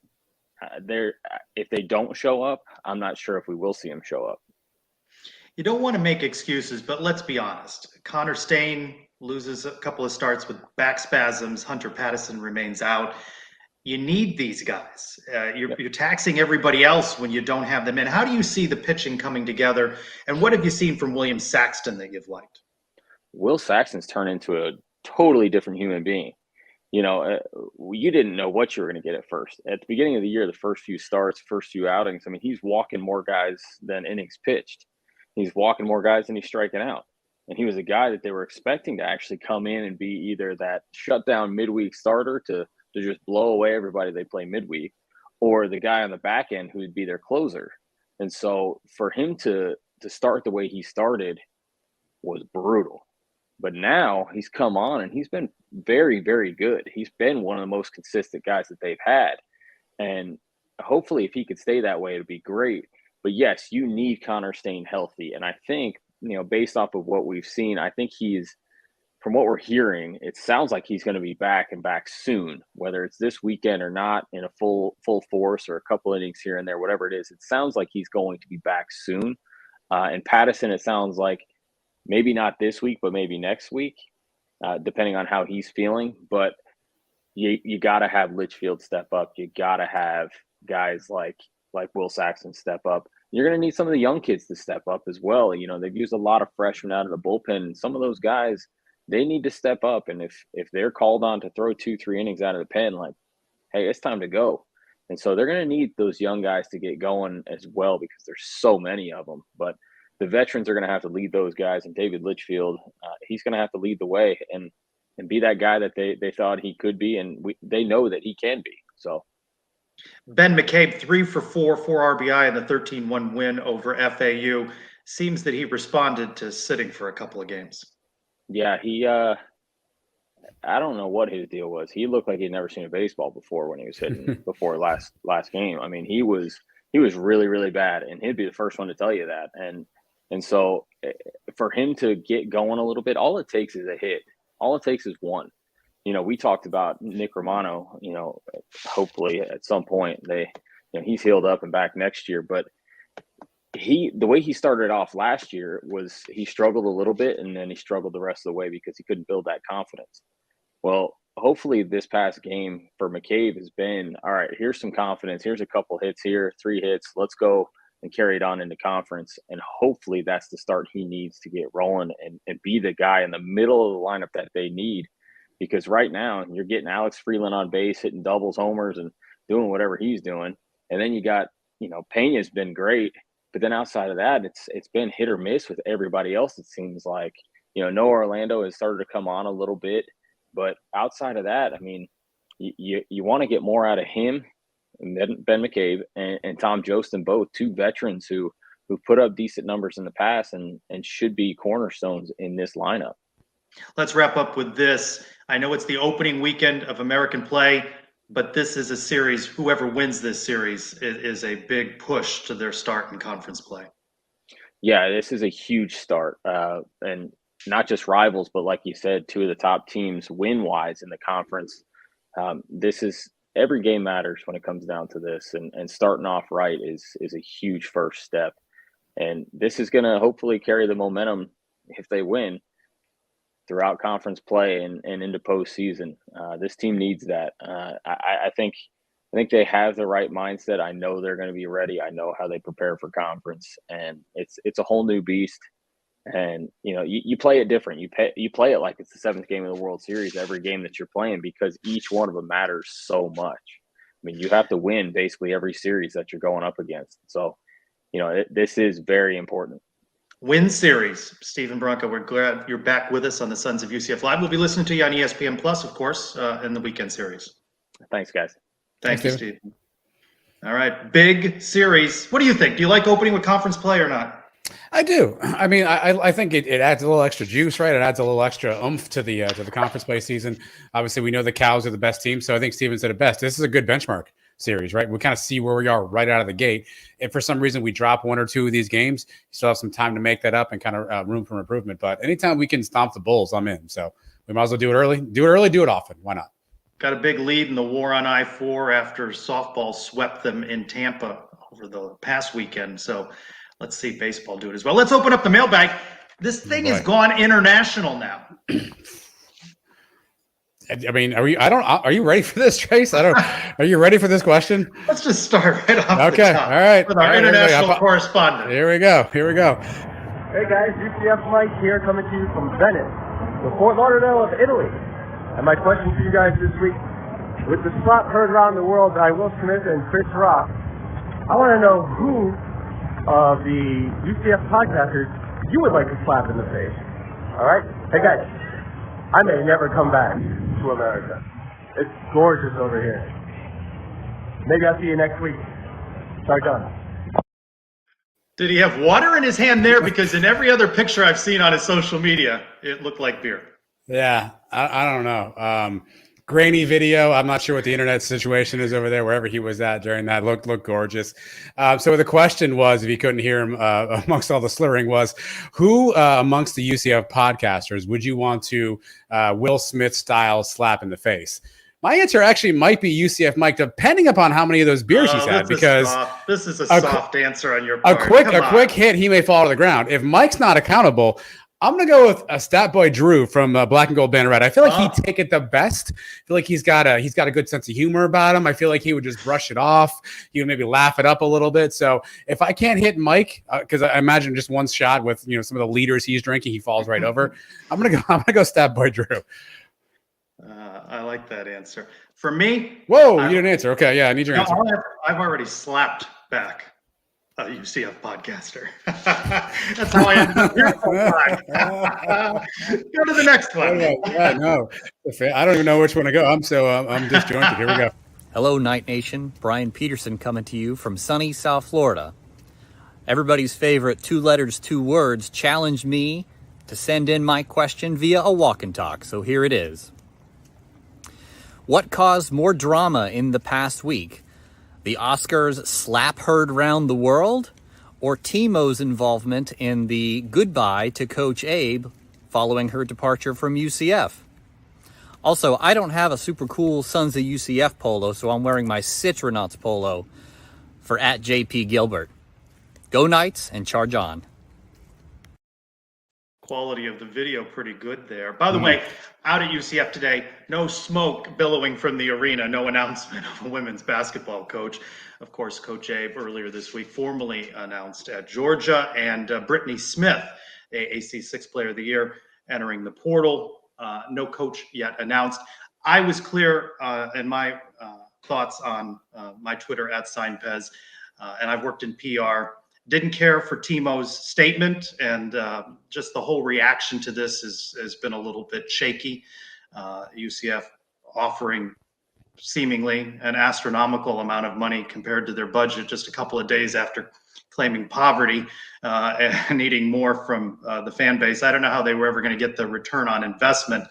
If they don't show up, I'm not sure if we will see them show up. You don't want to make excuses, but let's be honest. Connor Stain loses a couple of starts with back spasms. Hunter Pattison remains out. You need these guys. You're taxing everybody else when you don't have them in. How do you see the pitching coming together? And what have you seen from William Saxton that you've liked? Will Saxton's turned into a totally different human being. You know, you didn't know what you were going to get at first. At the beginning of the year, the first few starts, first few outings, I mean, he's walking more guys than innings pitched. He's walking more guys than he's striking out. And he was a guy that they were expecting to actually come in and be either that shutdown midweek starter to just blow away everybody they play midweek, or the guy on the back end who would be their closer. And so for him to start the way he started was brutal. But now he's come on and he's been very, very good. He's been one of the most consistent guys that they've had. And hopefully if he could stay that way, it'd be great. But yes, you need Connor Stain healthy. And I think, you know, based off of what we've seen, I think he's, from what we're hearing, it sounds like he's going to be back and back soon, whether it's this weekend or not in a full force or a couple innings here and there, whatever it is. It sounds like he's going to be back soon. And Pattison, it sounds like maybe not this week, but maybe next week, depending on how he's feeling. But you got to have Litchfield step up. You got to have guys like Will Saxton step up. You're going to need some of the young kids to step up as well. You know, they've used a lot of freshmen out of the bullpen, and some of those guys, they need to step up. And if they're called on to throw 2-3 innings out of the pen, like, hey, it's time to go. And so they're going to need those young guys to get going as well because there's so many of them. But the veterans are going to have to lead those guys. And David Litchfield, he's going to have to lead the way and be that guy that they thought he could be. And they know that he can be. So Ben McCabe, 3 for 4 RBI in the 13-1 win over FAU. Seems that he responded to sitting for a couple of games. Yeah, he I don't know what his deal was. He looked like he'd never seen a baseball before when he was hitting before last game. I mean, he was really, really bad, and he'd be the first one to tell you that. And so for him to get going a little bit, all it takes is a hit. All it takes is one. You know, we talked about Nick Romano, you know, hopefully at some point he's healed up and back next year, but the way he started off last year was he struggled a little bit and then he struggled the rest of the way because he couldn't build that confidence. Well, hopefully this past game for McCabe has been, all right, here's some confidence. Here's a couple hits here, 3 hits. Let's go and carry it on into conference. And hopefully that's the start he needs to get rolling and be the guy in the middle of the lineup that they need. Because right now you're getting Alex Freeland on base, hitting doubles, homers, and doing whatever he's doing. And then you got, you know, Pena's been great. But then outside of that, it's been hit or miss with everybody else, it seems like. You know, Noah Orlando has started to come on a little bit. But outside of that, I mean, you want to get more out of him, and Ben McCabe, and Tom Jostin, both 2 veterans who put up decent numbers in the past and should be cornerstones in this lineup. Let's wrap up with this. I know it's the opening weekend of American play, but this is a series. Whoever wins this series is a big push to their start in conference play. Yeah, this is a huge start. And not just rivals, but like you said, 2 of the top teams win-wise in the conference. This is every game matters when it comes down to this. And starting off right is a huge first step. And this is going to hopefully carry the momentum if they win throughout conference play and into postseason. This team needs that. I think I think they have the right mindset. I know they're going to be ready. I know how they prepare for conference, and it's a whole new beast. And you play it different. You play it like it's the 7th game of the World Series every game that you're playing, because each one of them matters so much. I mean, you have to win basically every series that you're going up against. So, this is very important. Win series. Stephen Bronco, we're glad you're back with us on the Sons of UCF Live. We'll be listening to you on ESPN Plus, of course, in the weekend series. Thanks, guys. Thank you, Steve. All right, big series. What do you think? Do you like opening with conference play or not? I do. I mean, I think it adds a little extra juice, right? It adds a little extra oomph to the conference play season. Obviously, we know the Cows are the best team, so I think Steven said it best. This is a good benchmark series, right? We kind of see where we are right out of the gate. If for some reason we drop 1 or 2 of these games, you still have some time to make that up and kind of room for improvement. But anytime we can stomp the Bulls, I'm in. So we might as well do it early. Do it early, do it often. Why not? Got a big lead in the war on I-4 after softball swept them in Tampa over the past weekend. So let's see baseball do it as well. Let's open up the mailbag. This thing has gone international now. I mean, are you ready for this, Trace? Are you ready for this question? Let's just start right off the top. All right. With our international correspondent. Here we go. Hey guys, UCF Mike here, coming to you from Venice, the Fort Lauderdale of Italy. And my question to you guys this week, with the slap heard around the world by Will Smith and Chris Rock, I want to know who of the UCF podcasters you would like to slap in the face. All right? Hey guys, I may never come back to America. It's gorgeous over here. Maybe I'll see you next week. Start done. Did he have water in his hand there? Because in every other picture I've seen on his social media, it looked like beer. Yeah, I don't know. Grainy video. I'm not sure what the internet situation is over there, wherever he was at during that. Looked gorgeous. So the question was, if you couldn't hear him amongst all the slurring, was who amongst the UCF podcasters would you want to Will Smith style slap in the face? My answer actually might be UCF Mike, depending upon how many of those beers he's had. Because this is a soft answer on your part. A quick hit, he may fall to the ground. If Mike's not accountable, I'm going to go with Stat Boy Drew from Black and Gold Banner Red. I feel like he'd take it the best. I feel like he's got a good sense of humor about him. I feel like he would just brush it off. He would maybe laugh it up a little bit. So if I can't hit Mike, because I imagine just one shot with some of the leaders he's drinking, he falls right over. I'm gonna go Stat Boy Drew. I like that answer. For me, you didn't answer. Okay, yeah, I need your answer. I've already slapped back a UCF podcaster. That's how I ended up here. Go to the next one. Yeah, no, I don't even know which one to go. I'm disjointed. Here we go. Hello, Night Nation. Brian Peterson coming to you from sunny South Florida. Everybody's favorite 2 letters, 2 words challenged me to send in my question via a walk and talk. So here it is. What caused more drama in the past week? The Oscars slap heard round the world, or Timo's involvement in the goodbye to Coach Abe following her departure from UCF? Also, I don't have a super cool Sons of UCF polo, so I'm wearing my Citronauts polo for @JP Gilbert. Go Knights and charge on. Quality of the video pretty good there. By the way, out at UCF today, no smoke billowing from the arena, no announcement of a women's basketball coach. Of course, Coach Abe earlier this week formally announced at Georgia, and Brittany Smith, AAC 6th Player of the Year, entering the portal. No coach yet announced. I was clear in my thoughts on my Twitter @SignPez, and I've worked in PR. Didn't care for Timo's statement, and just the whole reaction to this has been a little bit shaky. UCF offering seemingly an astronomical amount of money compared to their budget just a couple of days after claiming poverty and needing more from the fan base. I don't know how they were ever going to get the return on investment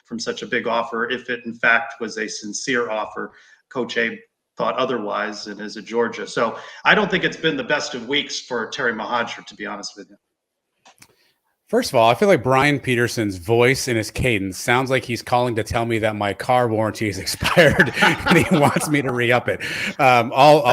from such a big offer, if it in fact was a sincere offer. Coach Abe thought otherwise and is at Georgia. So I don't think it's been the best of weeks for Terry Mohajir, to be honest with you. First of all, I feel like Brian Peterson's voice and his cadence sounds like he's calling to tell me that my car warranty is expired and he wants me to re-up it.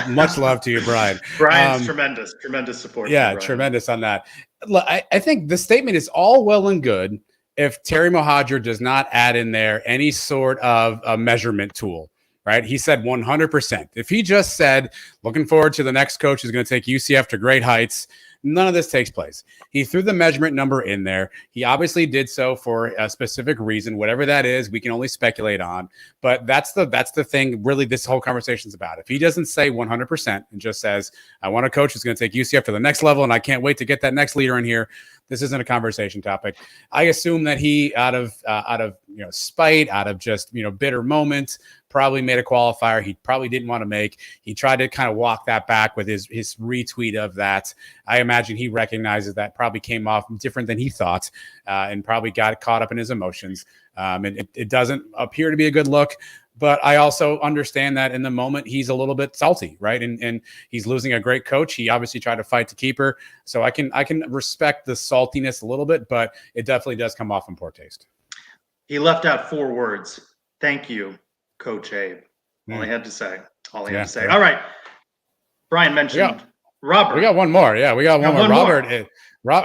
Much love to you, Brian. Brian's tremendous support. Yeah, tremendous on that. Look, I think the statement is all well and good if Terry Mohajir does not add in there any sort of a measurement tool. right? He said 100%. If he just said, looking forward to the next coach who's going to take UCF to great heights, none of this takes place. He threw the measurement number in there. He obviously did so for a specific reason, whatever that is, we can only speculate on. But that's the thing really this whole conversation is about. If he doesn't say 100% and just says, I want a coach who's going to take UCF to the next level and I can't wait to get that next leader in here, this isn't a conversation topic. I assume that he, out of spite, out of just bitter moments, probably made a qualifier he probably didn't want to make. He tried to kind of walk that back with his retweet of that. I imagine he recognizes that probably came off different than he thought, and probably got caught up in his emotions. And it doesn't appear to be a good look. But I also understand that in the moment he's a little bit salty, right? And he's losing a great coach. He obviously tried to fight to keep her. So I can respect the saltiness a little bit, but it definitely does come off in poor taste. He left out 4 words. Thank you, Coach Abe. All he had to say. All right. Brian mentioned Robert. We got one more. Yeah, we got one more. Robert.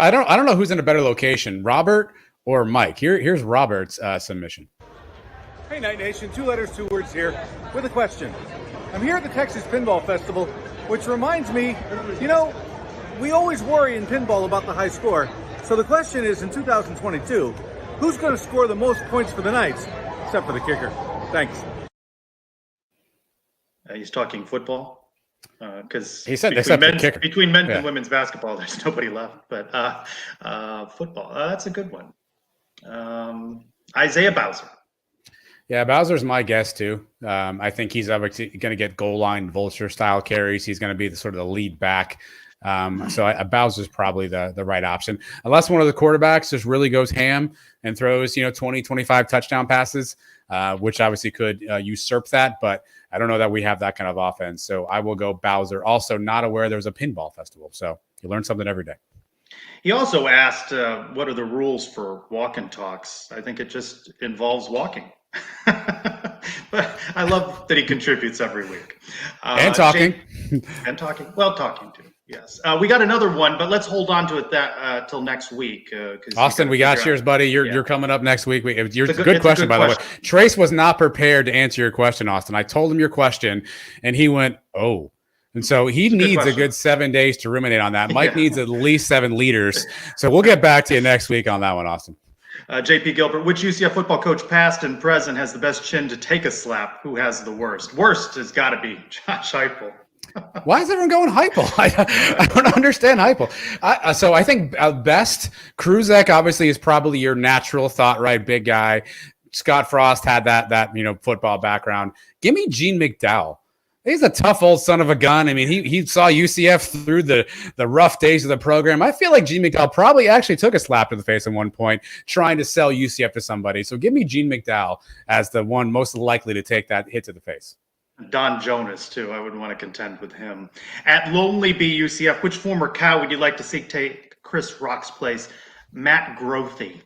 I don't know who's in a better location, Robert or Mike. Here's Robert's submission. Hey, Night Nation, 2 letters, 2 words here with a question. I'm here at the Texas Pinball Festival, which reminds me, we always worry in pinball about the high score. So the question is, in 2022, who's going to score the most points for the Knights, except for the kicker? Thanks. He's talking football. Because he said between men's and women's basketball, there's nobody left. But football, that's a good one. Isaiah Bowser. Yeah, Bowser's my guess too. I think he's obviously going to get goal line vulture style carries. He's going to be the sort of the lead back. So Bowser's probably the right option, unless one of the quarterbacks just really goes ham and throws 20, 25 touchdown passes, which obviously could usurp that. But I don't know that we have that kind of offense. So I will go Bowser. Also not aware there's a pinball festival. So you learn something every day. He also asked, what are the rules for walk and talks? I think it just involves walking. But I love that he contributes every week. And talking. Well, talking too. Yes. We got another one, but let's hold on to it till next week. Austin, we got yours, buddy. You're coming up next week. Good question, by the way. Trace was not prepared to answer your question, Austin. I told him your question, and he went, oh. And so he needs a good 7 days to ruminate on that. Mike needs at least 7 liters. So we'll get back to you next week on that one, Austin. JP Gilbert, which UCF football coach, past and present, has the best chin to take a slap? Who has the worst? Worst has got to be Josh Heupel. Why is everyone going Heupel? I don't understand Heupel. So I think best, Kruzek obviously is probably your natural thought, right? Big guy. Scott Frost had that football background. Give me Gene McDowell. He's a tough old son of a gun. I mean, he saw UCF through the rough days of the program. I feel like Gene McDowell probably actually took a slap to the face at one point trying to sell UCF to somebody. So give me Gene McDowell as the one most likely to take that hit to the face. Don Jonas, too. I wouldn't want to contend with him. At Lonely Bee UCF, which former cow would you like to see take Chris Rock's place? Matt Grothy.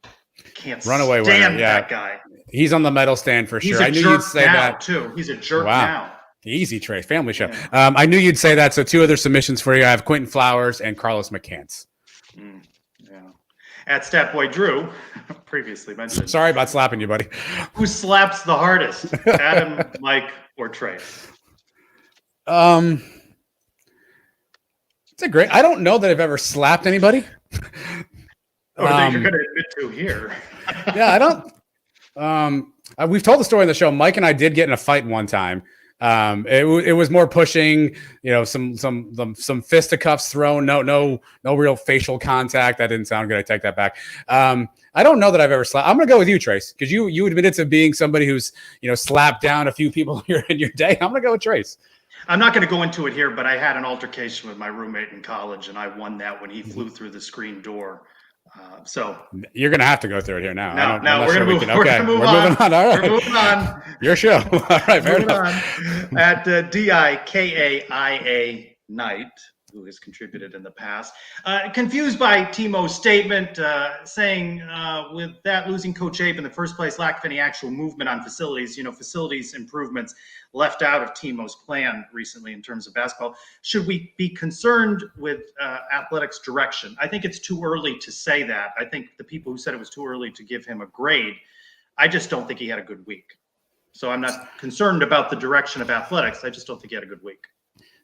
Can't Runaway stand winner. Yeah. that guy. He's on the medal stand for sure. I knew you'd say that too. He's a jerk now. Easy, Trey. Family show. Yeah. I knew you'd say that. So 2 other submissions for you. I have Quentin Flowers and Carlos McCants. Yeah. At Statboy Drew, previously mentioned. Sorry about slapping you, buddy. Who slaps the hardest? Adam, Mike, or Trey? It's a great. I don't know that I've ever slapped anybody. That you're going to admit to here. Yeah, I don't. We've told the story in the show. Mike and I did get in a fight one time. It was more pushing, some fisticuffs thrown. No real facial contact. That didn't sound good. I take that back. I don't know that I've ever slapped. I'm gonna go with you, Trace, because you admitted to being somebody who's slapped down a few people in your day. I'm gonna go with Trace. I'm not going to go into it here, but I had an altercation with my roommate in college, and I won that when he flew through the screen door. So you're going to have to go through it here now. No, we're going to move. Okay, we're moving on. All right, we're moving on. Your show. All right, fair enough. At DIKAIA Knight, who has contributed in the past, confused by Timo's statement saying with that losing Coach Abe in the first place, lack of any actual movement on facilities, facilities improvements left out of Timo's plan recently in terms of basketball. Should we be concerned with athletics direction? I think it's too early to say that. I think the people who said it was too early to give him a grade, I just don't think he had a good week. So I'm not concerned about the direction of athletics. I just don't think he had a good week.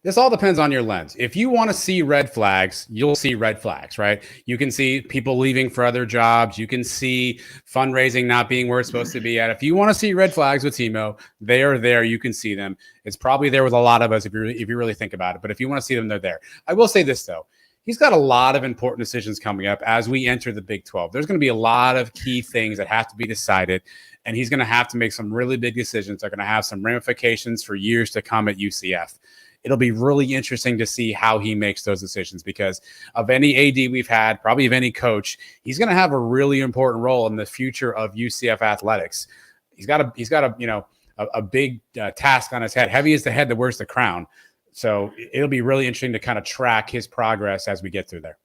This all depends on your lens. If you want to see red flags, you'll see red flags, right? You can see people leaving for other jobs. You can see fundraising not being where it's supposed to be at. If you want to see red flags with Timo, they are there. You can see them. It's probably there with a lot of us if you really think about it. But if you want to see them, they're there. I will say this, though. He's got a lot of important decisions coming up as we enter the Big 12. There's going to be a lot of key things that have to be decided, and he's going to have to make some really big decisions that are going to have some ramifications for years to come at UCF. It'll be really interesting to see how he makes those decisions because of any AD we've had, probably of any coach, he's going to have a really important role in the future of UCF athletics. He's got a big task on his head. Heavy is the head that wears the crown. So it'll be really interesting to kind of track his progress as we get through there.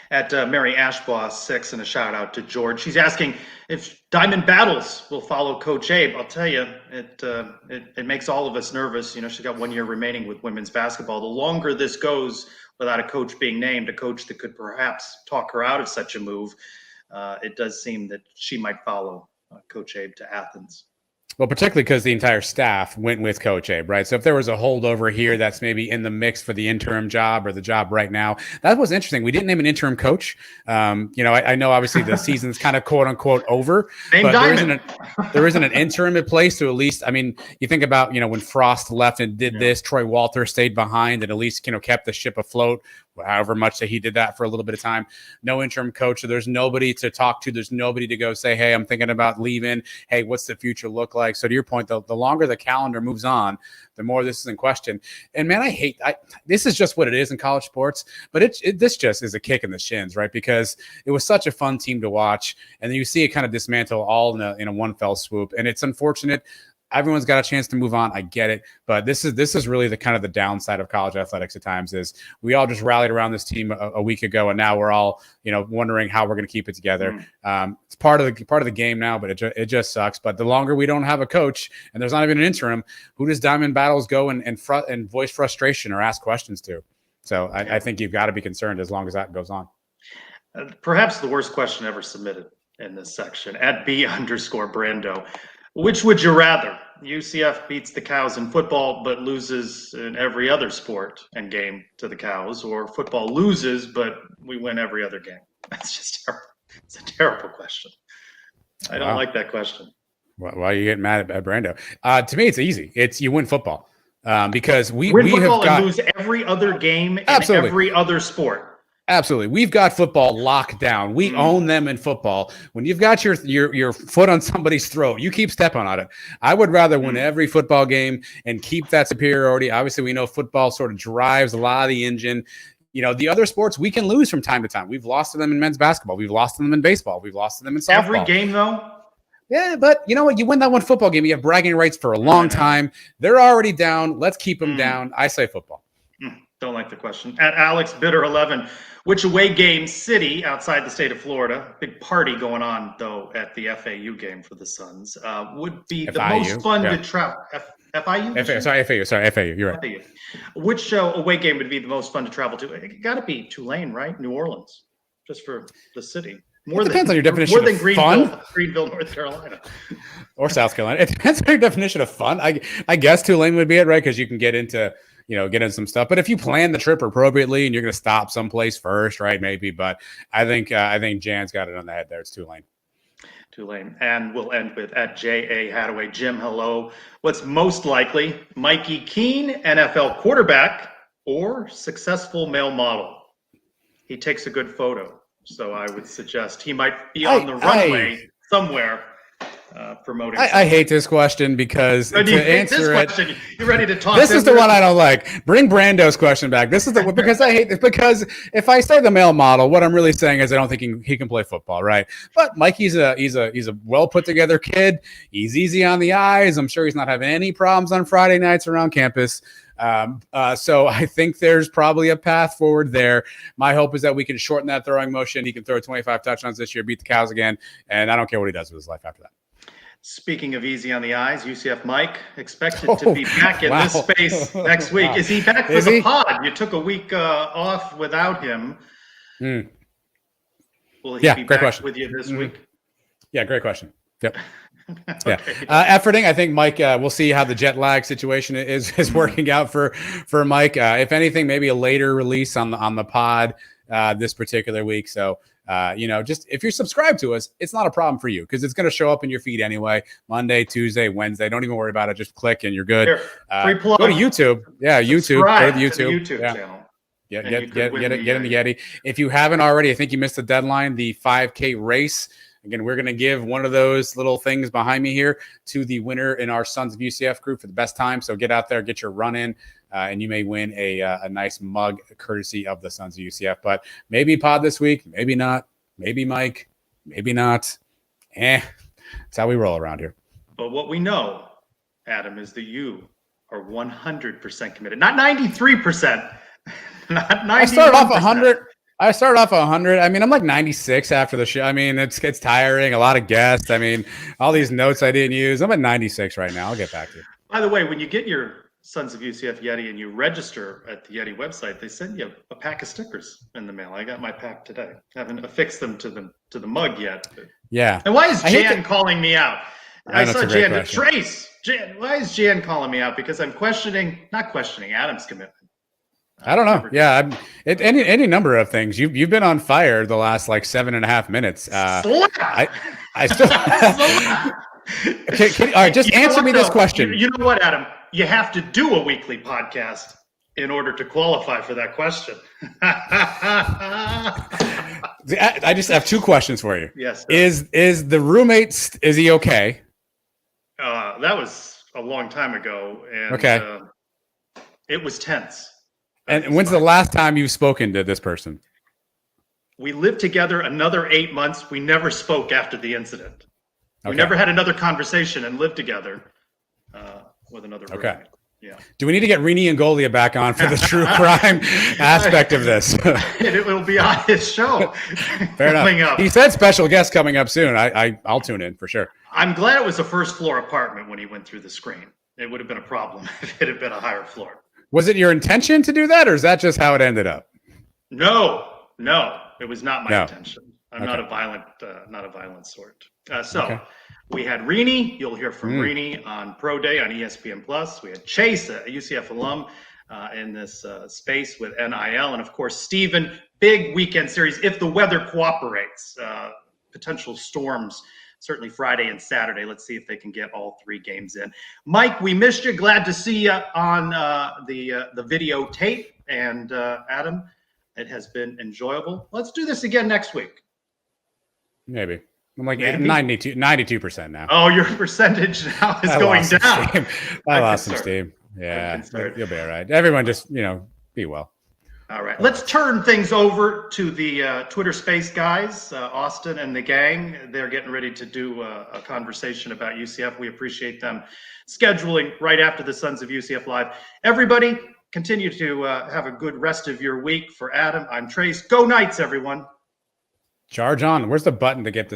At Mary Ashbaugh 6, and a shout out to George. She's asking if Diamond Battles will follow Coach Abe. I'll tell you, it makes all of us nervous. You know, she's got 1 year remaining with women's basketball. The longer this goes without a coach being named, a coach that could perhaps talk her out of such a move, it does seem that she might follow Coach Abe to Athens. Well, particularly because the entire staff went with Coach Abe, right? So if there was a holdover here that's maybe in the mix for the interim job or the job right now, that was interesting. We didn't name an interim coach. I know obviously the season's kind of quote unquote over, but there isn't an interim in place to at least, I mean, you think about, when Frost left and did this, Troy Walter stayed behind and at least, kept the ship afloat. However much that he did that for a little bit of time. No interim coach. So there's nobody to talk to. There's nobody to go say, hey, I'm thinking about leaving. Hey, what's the future look like? So to your point, the longer the calendar moves on, the more this is in question. And man, this is just what it is in college sports, but this just is a kick in the shins, right? Because it was such a fun team to watch. And then you see it kind of dismantle all in a one fell swoop. And it's unfortunate. Everyone's got a chance to move on. I get it. But this is really the kind of the downside of college athletics at times is we all just rallied around this team a week ago. And now we're all, wondering how we're going to keep it together. It's part of the game now, but it just sucks. But the longer we don't have a coach and there's not even an interim, who does Diamond Battles go and voice frustration or ask questions to? So I think you've got to be concerned as long as that goes on. Perhaps the worst question ever submitted in this section at B_Brando. Which would you rather? UCF beats the Cows in football but loses in every other sport and game to the Cows, or football loses but we win every other game? That's just terrible. It's a terrible question. I don't like that question. Why are you getting mad at Brando? To me, it's easy. It's you win football because we win have football got and lose every other game in every other sport. Absolutely. We've got football locked down. We own them in football. When you've got your foot on somebody's throat, you keep stepping on it. I would rather win every football game and keep that superiority. Obviously, we know football sort of drives a lot of the engine. The other sports we can lose from time to time. We've lost to them in men's basketball. We've lost to them in baseball. We've lost to them in softball. Every game, though? Yeah, but you know what? You win that one football game. You have bragging rights for a long time. They're already down. Let's keep them down. I say football. Don't like the question. At Alex Bitter 11, which away game city outside the state of Florida, big party going on though at the FAU game for the Suns, would be the most fun to travel? FAU? FAU. You're right. FAU. Which away game would be the most fun to travel to? It got to be Tulane, right? New Orleans, just for the city. Depends on your definition of fun. Greenville, North Carolina. Or South Carolina. It depends on your definition of fun. I guess Tulane would be it, right? Because you can get into some stuff. But if you plan the trip appropriately and you're going to stop someplace first, right? Maybe. But I think Jan's got it on the head there. It's Tulane. And we'll end with at J.A. Hadaway. Jim, hello. What's most likely, Mikey Keene, NFL quarterback, or successful male model? He takes a good photo. So I would suggest he might be on the runway somewhere. Promoting. I hate this question because to answer it, you're ready to talk. This is the one I don't like. Bring Brando's question back. This is the because I hate this because if I say the male model, what I'm really saying is I don't think he can play football, right? But Mikey's he's a well put together kid. He's easy on the eyes. I'm sure he's not having any problems on Friday nights around campus. So I think there's probably a path forward there. My hope is that we can shorten that throwing motion. He can throw 25 touchdowns this year, beat the Cows again, and I don't care what he does with his life after that. Speaking of easy on the eyes, UCF Mike expected to be back in this space next week. Is he back for the pod? You took a week off without him. Will he be back with you this week? Yeah, great question. Yep. Yeah. Efforting, I think Mike, we'll see how the jet lag situation is working out for Mike. If anything, maybe a later release on the pod this particular week. So, just if you're subscribed to us, it's not a problem for you because it's going to show up in your feed anyway. Monday, Tuesday, Wednesday. Don't even worry about it. Just click and you're good. Here, free plug. Go to YouTube. Yeah, YouTube. Go to the YouTube channel. Get in the Yeti. If you haven't already, I think you missed the deadline. The 5K race. Again, we're going to give one of those little things behind me here to the winner in our Sons of UCF group for the best time. So get out there, get your run in, and you may win a nice mug courtesy of the Sons of UCF. But maybe pod this week, maybe not. Maybe Mike, maybe not. That's how we roll around here. But what we know, Adam, is that you are 100% committed. Not 93%. Not 91%. I started off 100. I started off 100. I mean, I'm like 96 after the show. I mean, it's tiring. A lot of guests. I mean, all these notes I didn't use. I'm at 96 right now. I'll get back to you. By the way, when you get your Sons of UCF Yeti and you register at the Yeti website, they send you a pack of stickers in the mail. I got my pack today. I haven't affixed them to the mug yet. But... Yeah. And why is Jan calling me out? I saw Jan. Question. Trace. Jan. Why is Jan calling me out? Because I'm not questioning Adam's commitment. I don't know. Yeah, any number of things. You've been on fire the last like 7.5 minutes. I still. All right, just answer me this question. You know what, Adam? You have to do a weekly podcast in order to qualify for that question. I just have 2 questions for you. Yes. Is the roommate? Is he okay? That was a long time ago, and okay. It was tense. And when's the last time you've spoken to this person? We lived together another 8 months. We never spoke after the incident. We never had another conversation and lived together with another roommate. Okay. Yeah. Do we need to get Rini and Golia back on for the true crime aspect of this? It will be on his show. Fair enough. He said special guest coming up soon. I'll tune in for sure. I'm glad it was a first floor apartment when he went through the screen. It would have been a problem if it had been a higher floor. Was it your intention to do that, or is that just how it ended up? No, it was not my intention. I'm not a violent sort. We had Rini. You'll hear from Rini on Pro Day on ESPN Plus. We had Chase, a UCF alum, in this space with NIL, and of course Steven. Big weekend series if the weather cooperates. Potential storms. Certainly Friday and Saturday. Let's see if they can get all 3 games in. Mike, we missed you. Glad to see you on the video tape. And Adam, it has been enjoyable. Let's do this again next week. Maybe. I'm like 92% now. Oh, your percentage now is going down. I lost some steam. Yeah, you'll be all right. Everyone just, be well. All right, let's turn things over to the Twitter Space guys, Austin and the gang. They're getting ready to do a conversation about UCF. We appreciate them scheduling right after the Sons of UCF Live. Everybody, continue to have a good rest of your week. For Adam, I'm Trace. Go Knights, everyone. Charge on. Where's the button to get this?